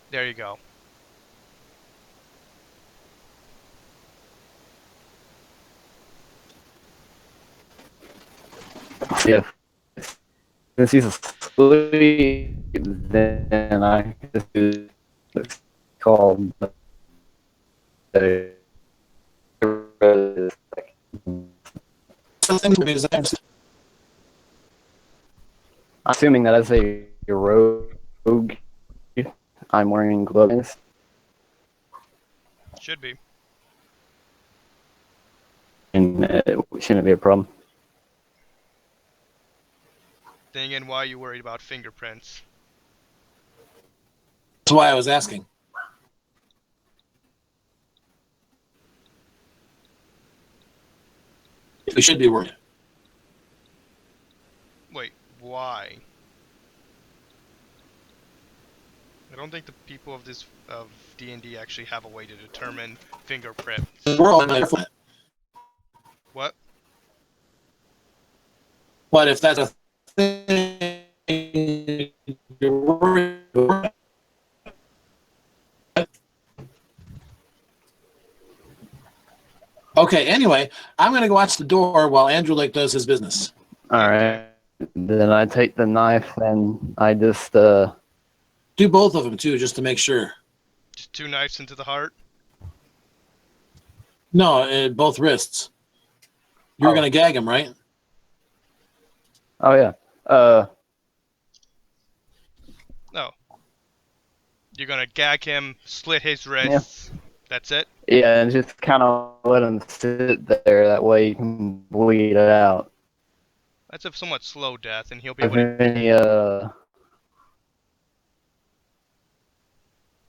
There you go. Yeah. Since he's asleep, then I just do what's called assuming that as a rogue, I'm wearing gloves. Should be. And it shouldn't be a problem. Then again, why are you worried about fingerprints? That's why I was asking. We should be worried. Wait, why? I don't think the people of D&D actually have a way to determine fingerprints. We're all different. What? But if that's a thing, you're worried about. Okay, anyway, I'm going to go watch the door while Andrew Lake does his business. All right. Then I take the knife and I just Do both of them too, just to make sure. Just 2 knives into the heart. No, both wrists. You were Oh. gonna gag him, right? oh yeah. No. You're gonna gag him, slit his wrists. That's it? Yeah, and just kind of let him sit there. That way you can bleed it out. That's a somewhat slow death, and he'll be If able to... any,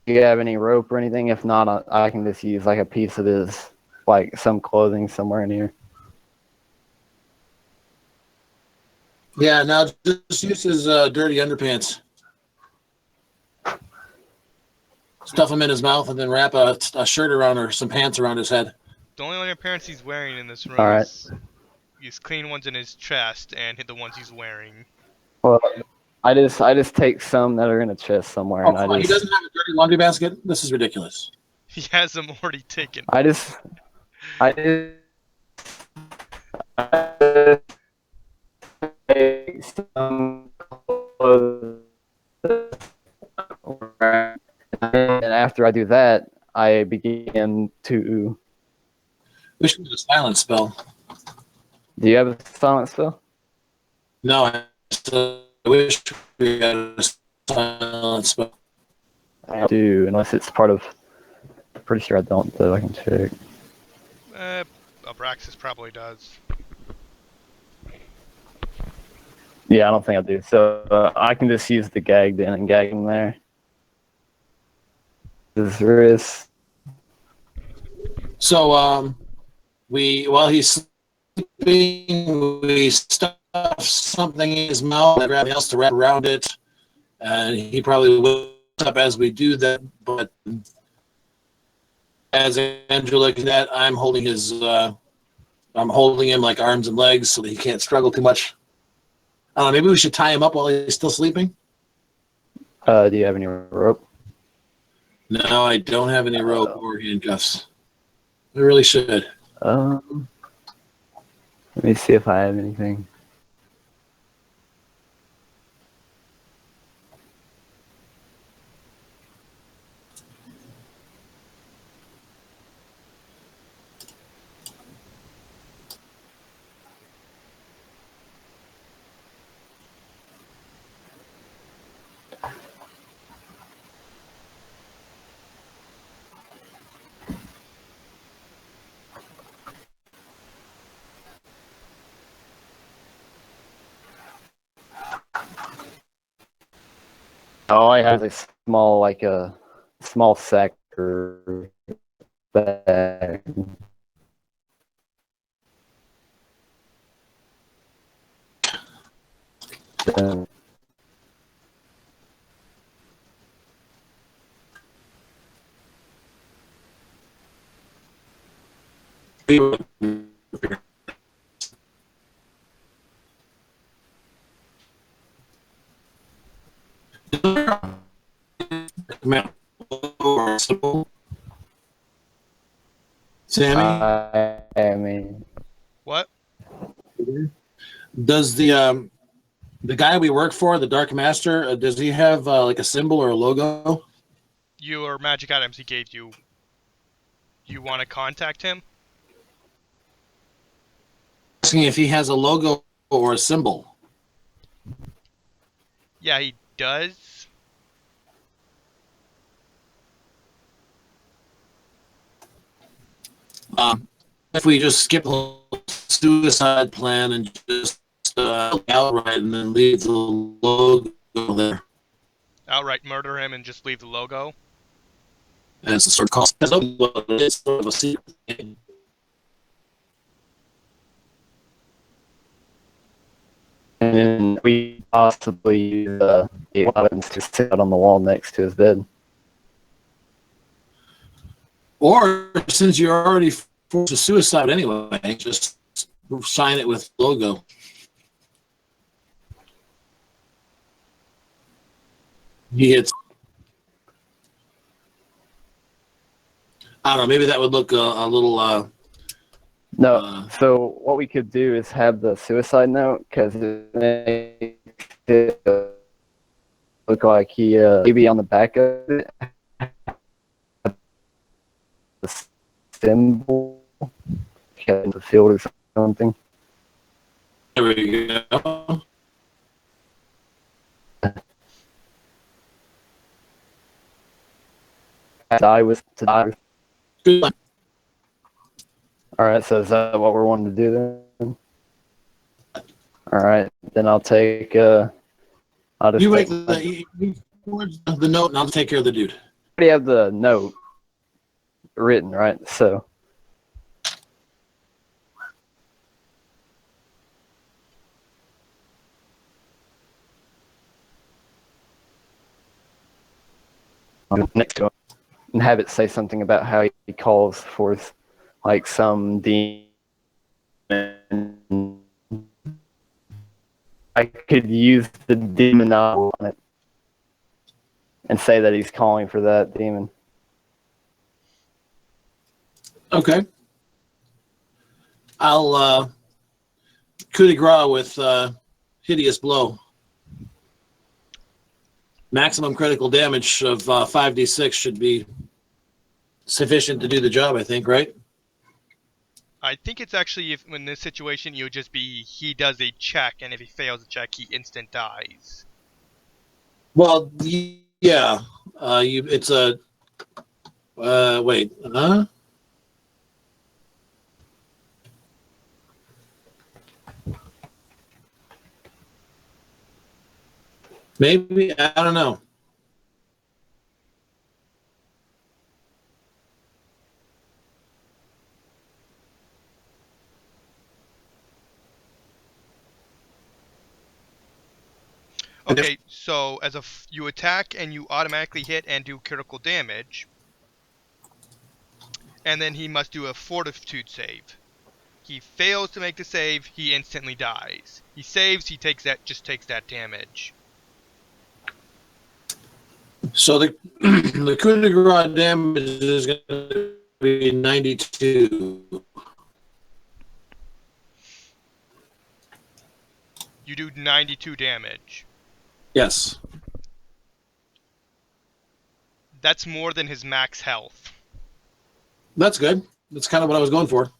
do you have any rope or anything? If not, I can just use like a piece of his, like some clothing somewhere in here. Yeah. Now just use his dirty underpants. Stuff him in his mouth, and then wrap a shirt around or some pants around his head. The only underpants he's wearing in this room All right. is his clean ones in his chest and the ones he's wearing. Well, I just take some that are in a chest somewhere, Oh, and come on. He doesn't have a dirty laundry basket. This is ridiculous. He has them already taken. I just take some clothes, and after I do that, I begin to. We should do a silent spell. Do you have a silent spell? No, I wish we had a silent spell. I do, unless it's part of. Pretty sure I don't, though. I can check. Abraxas probably does. Yeah, I don't think I do. So I can just use the gag then and gag him there. His wrist. So, while he's sleeping, we stuff something in his mouth and everything else to wrap around it. And he probably wakes up as we do that. But as Andrew looking at that, I'm holding him like arms and legs so that he can't struggle too much. Maybe we should tie him up while he's still sleeping. Do you have any rope? No, I don't have any rope or handcuffs. I really should. Let me see if I have anything. All I have is a small sack or bag. Um, Sammy, I mean, What? does the guy we work for, the Dark Master, does he have like a symbol or a logo? Your magic items he gave you. You want to contact him? Asking if he has a logo or a symbol. Yeah, he does. If we just skip the suicide plan and just outright and then leave the logo there Outright murder him and just leave the logo. as a sort of cost. It's sort of a secret thing. and then we possibly use the weapons to sit on the wall next to his bed. Or since you're already forced to suicide anyway, just sign it with logo. He hits. I don't know. Maybe that would look a little No. So what we could do is have the suicide note because it makes it look like he maybe on the back of it the symbol in the field or something. There we go. Die with to die. Good plan. All right. So is that what we're wanting to do then? All right. Then I'll take. I'll just You take, make the note, and I'll take care of the dude. I already have the note written, right? So. Next to him and have it say something about how he calls forth like some demon. I could use the demon on it and say that he's calling for that demon. Okay. I'll coup de grace with hideous blow. Maximum critical damage of 5d6 should be sufficient to do the job, I think, right? I think it's actually if in this situation you would just be he does a check, and if he fails the check, he instant dies. Well, yeah. It's a. Wait. Huh? Maybe, I don't know. Okay, so as you attack and you automatically hit and do critical damage, and then he must do a fortitude save. He fails to make the save, he instantly dies. He saves, he just takes that damage. So the the coup de grace damage is going to be 92. You do 92 damage. Yes. That's more than his max health. That's good. That's kind of what I was going for.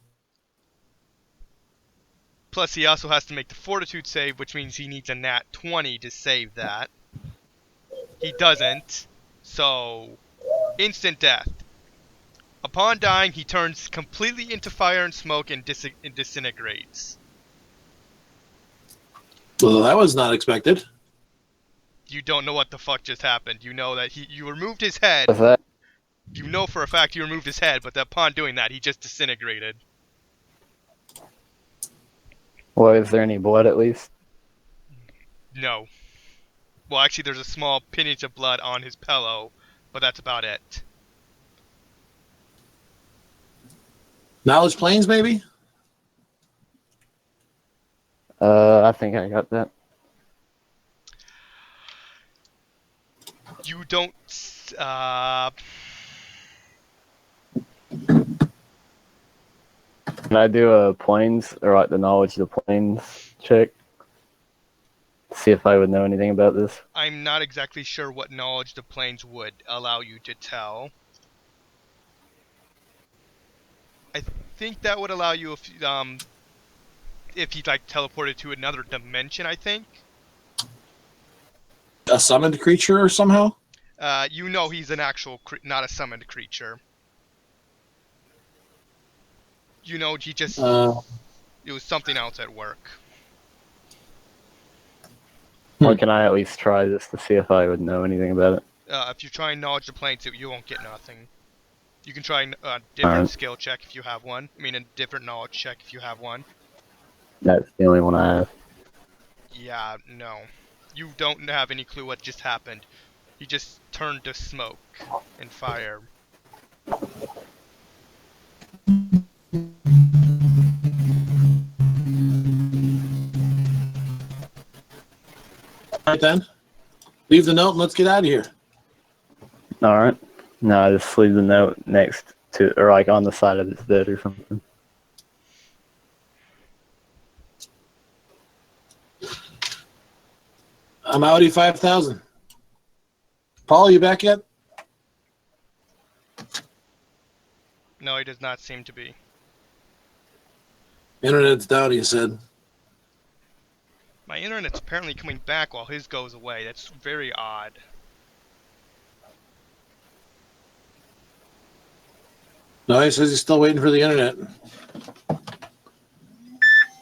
Plus, he also has to make the fortitude save, which means he needs a nat 20 to save that. He doesn't, so instant death. Upon dying, he turns completely into fire and smoke and disintegrates. Well, that was not expected. You don't know what the fuck just happened. You know that you removed his head. What's that? You know for a fact you removed his head, but upon doing that, he just disintegrated. Well, is there any blood at least? No. Well, actually, there's a small pinch of blood on his pillow, but that's about it. Knowledge planes, maybe? I think I got that. You don't. Can I do a planes or like the knowledge of the planes check? See if I would know anything about this. I'm not exactly sure what knowledge the planes would allow you to tell. I think that would allow you if he like teleported to another dimension. I think. A summoned creature or somehow? You know he's an actual, not a summoned creature. You know he just. It was something else at work. Or can I at least try this to see if I would know anything about it? If you try and knowledge the planes, you won't get nothing. You can try a different skill check if you have one. I mean, a different knowledge check if you have one. That's the only one I have. Yeah, no. You don't have any clue what just happened. He just turned to smoke and fire. All right, then. Leave the note and let's get out of here. All right. No, I just leave the note next to, or like on the side of his bed or something. I'm Audi 5000. Paul, you back yet? No, he does not seem to be. Internet's down, he said. My internet's apparently coming back while his goes away. That's very odd. No, he says he's still waiting for the internet.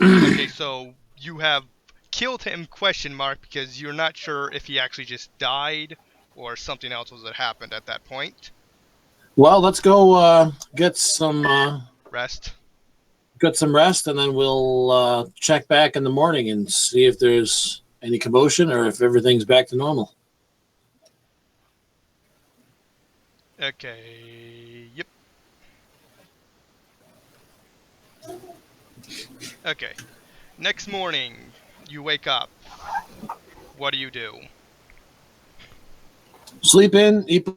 Okay, so you have killed him, question mark, because you're not sure if he actually just died or something else was that happened at that point. Well, let's go get some Rest. rest, and then we'll check back in the morning and see if there's any commotion or if everything's back to normal. Okay, yep. Okay. Next morning, you wake up. What do you do? Sleep in, eat.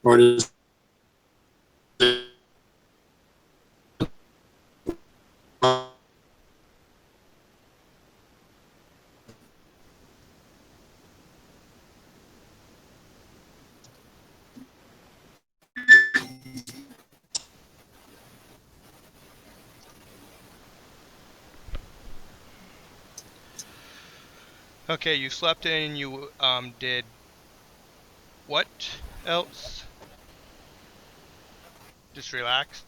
Or does Okay, you slept in, you did what else? Just relaxed?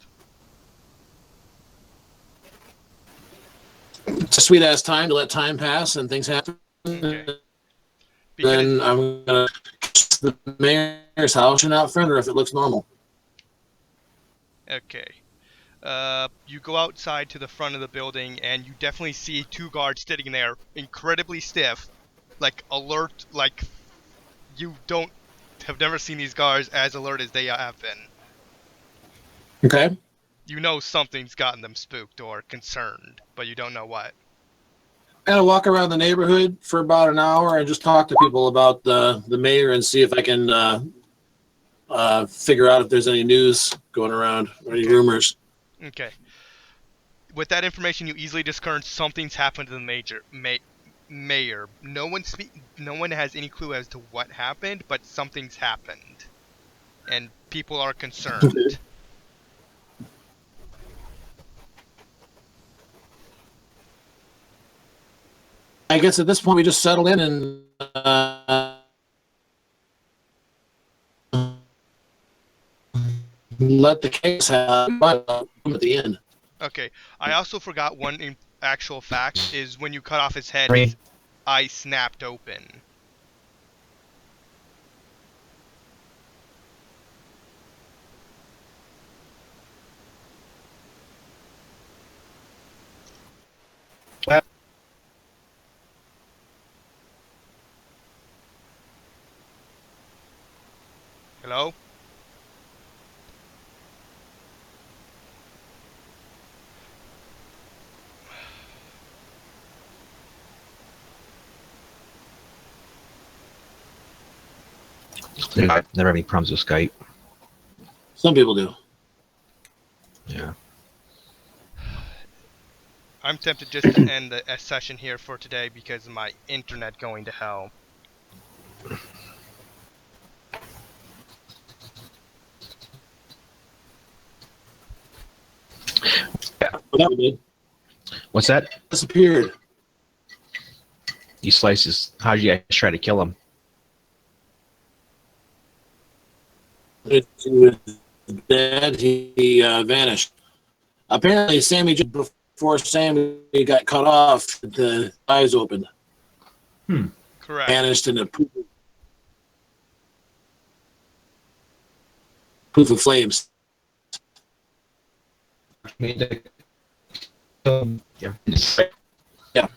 it's a sweet ass time to let time pass and things happen. Okay. Then I'm gonna catch the mayor's house and out front, or if it looks normal. Okay. You go outside to the front of the building, and you definitely see two guards sitting there, incredibly stiff, like alert, like you have never seen these guards as alert as they have been. Okay. You know something's gotten them spooked or concerned, but you don't know what. I'm gonna walk around the neighborhood for about an hour and just talk to people about the mayor and see if I can figure out if there's any news going around or any rumors. Okay. With that information, you easily discern something's happened to the mayor. No one has any clue as to what happened, but something's happened, and people are concerned. I guess at this point we just settle in and let the case happen at the end. Okay. I also forgot one actual fact is when you cut off his head, Sorry. his eye snapped open. Hello? Never have any problems with Skype. Some people do. Yeah. I'm tempted just to end the session here for today because of my internet going to hell. That did. What's that? Disappeared. You slices. How'd you guys try to kill him? He was dead. He vanished. Apparently, Sammy, just before Sammy got cut off, the eyes opened, Correct. vanished in a poof of flames. Yeah. Yeah. Can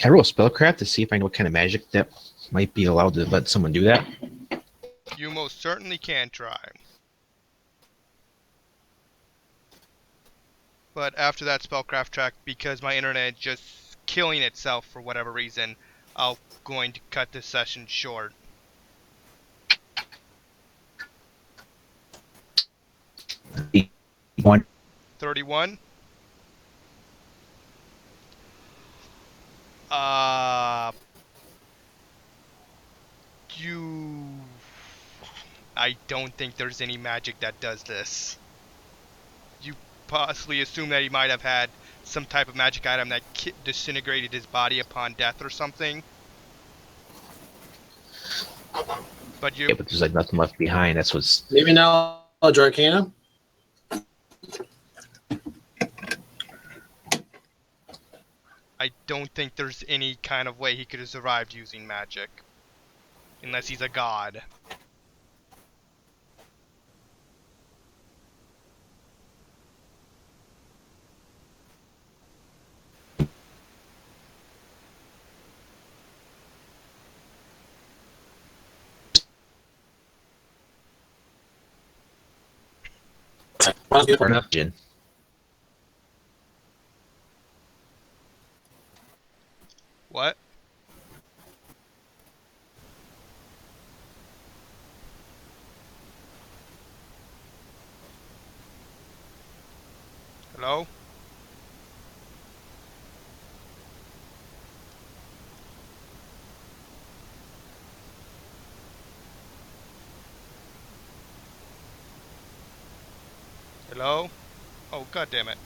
I roll a spellcraft to see if I know what kind of magic that might be allowed to let someone do that? You most certainly can try. But after that spellcraft track, because my internet is just killing itself for whatever reason, I'm going to cut this session short. One. 31. Uh, you. I don't think there's any magic that does this. You possibly assume that he might have had some type of magic item that disintegrated his body upon death or something. But Yeah, but there's like nothing left behind. That's what's. Maybe knowledge arcana. I don't think there's any kind of way he could have survived using magic. Unless he's a god. Or nothing. What? Hello? Hello? Oh, god damn it.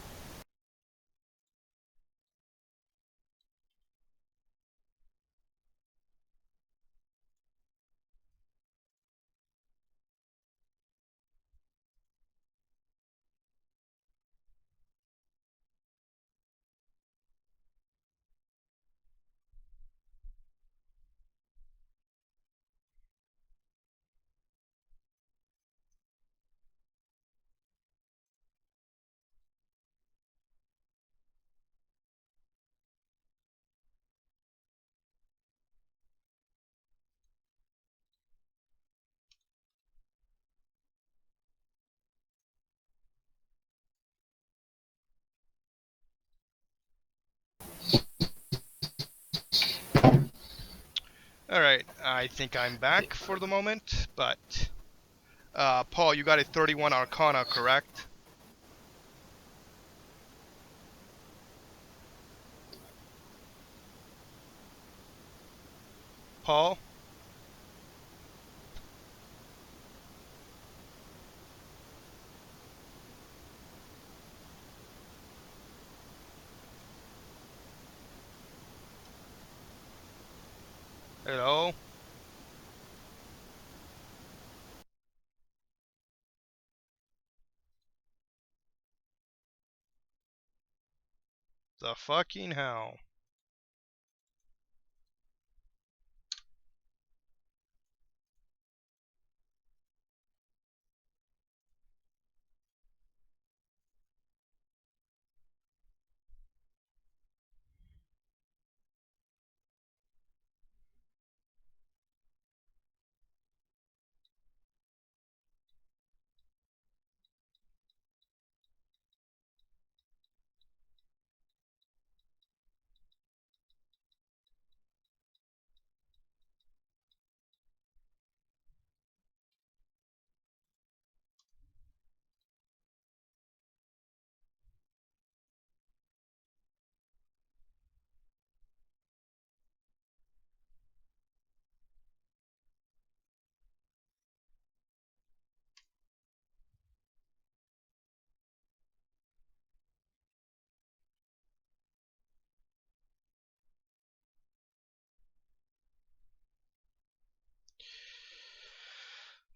Alright, I think I'm back for the moment, but... Paul, you got a 31 Arcana, correct? Paul? Hello? The fucking hell.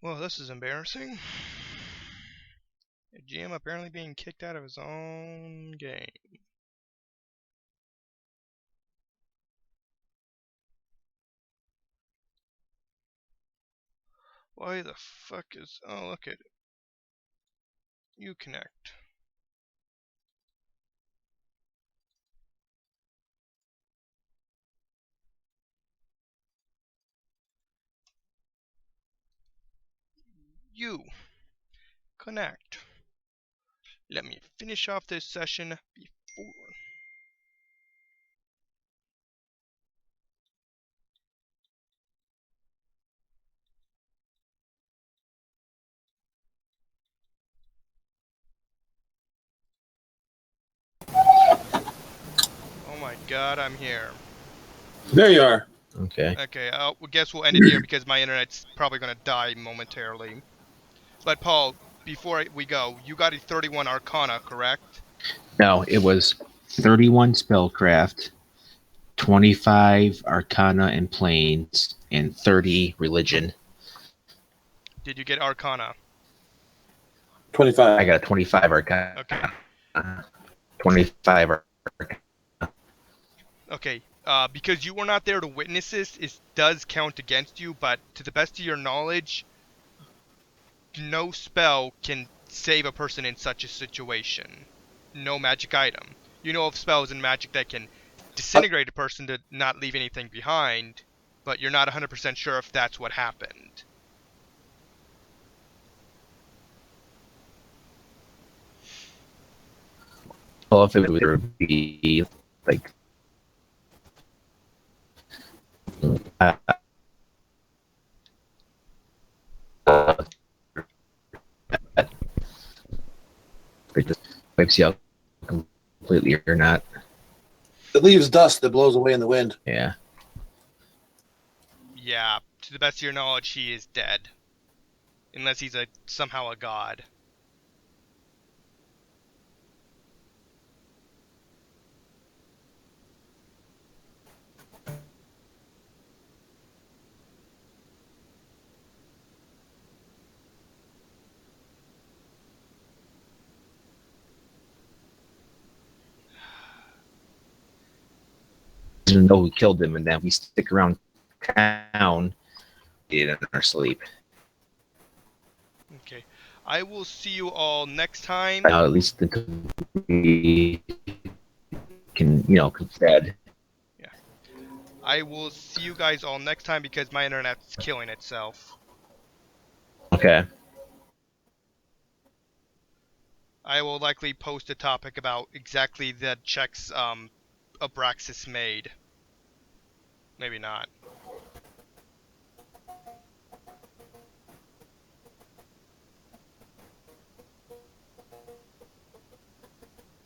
Well, this is embarrassing. A GM apparently being kicked out of his own game. Why the fuck is... Oh, look at it. You connect. You connect. Let me finish off this session before... God, I'm here. There you are. Okay. Okay, I guess we'll end it here because my internet's probably gonna die momentarily. But Paul, before we go, you got a 31 Arcana, correct? No, it was 31 spellcraft, 25 arcana and planes, and 30 religion. Did you get Arcana? 25. I got a 25 arcana. Okay. 25 Okay. Because you were not there to witness this, it does count against you, but to the best of your knowledge, no spell can save a person in such a situation. No magic item. You know of spells in magic that can disintegrate a person to not leave anything behind, but you're not 100% sure if that's what happened. Well, if it would be like it just wipes you out completely or not. It leaves dust that blows away in the wind. Yeah. Yeah, to the best of your knowledge, he is dead. Unless he's somehow a god. Didn't know who killed him, and then we stick around town in our sleep. Okay. I will see you all next time. Now, at least until we can, dead. I will see you guys all next time because my internet's killing itself. Okay. I will likely post a topic about exactly the checks Abraxas made. Maybe not.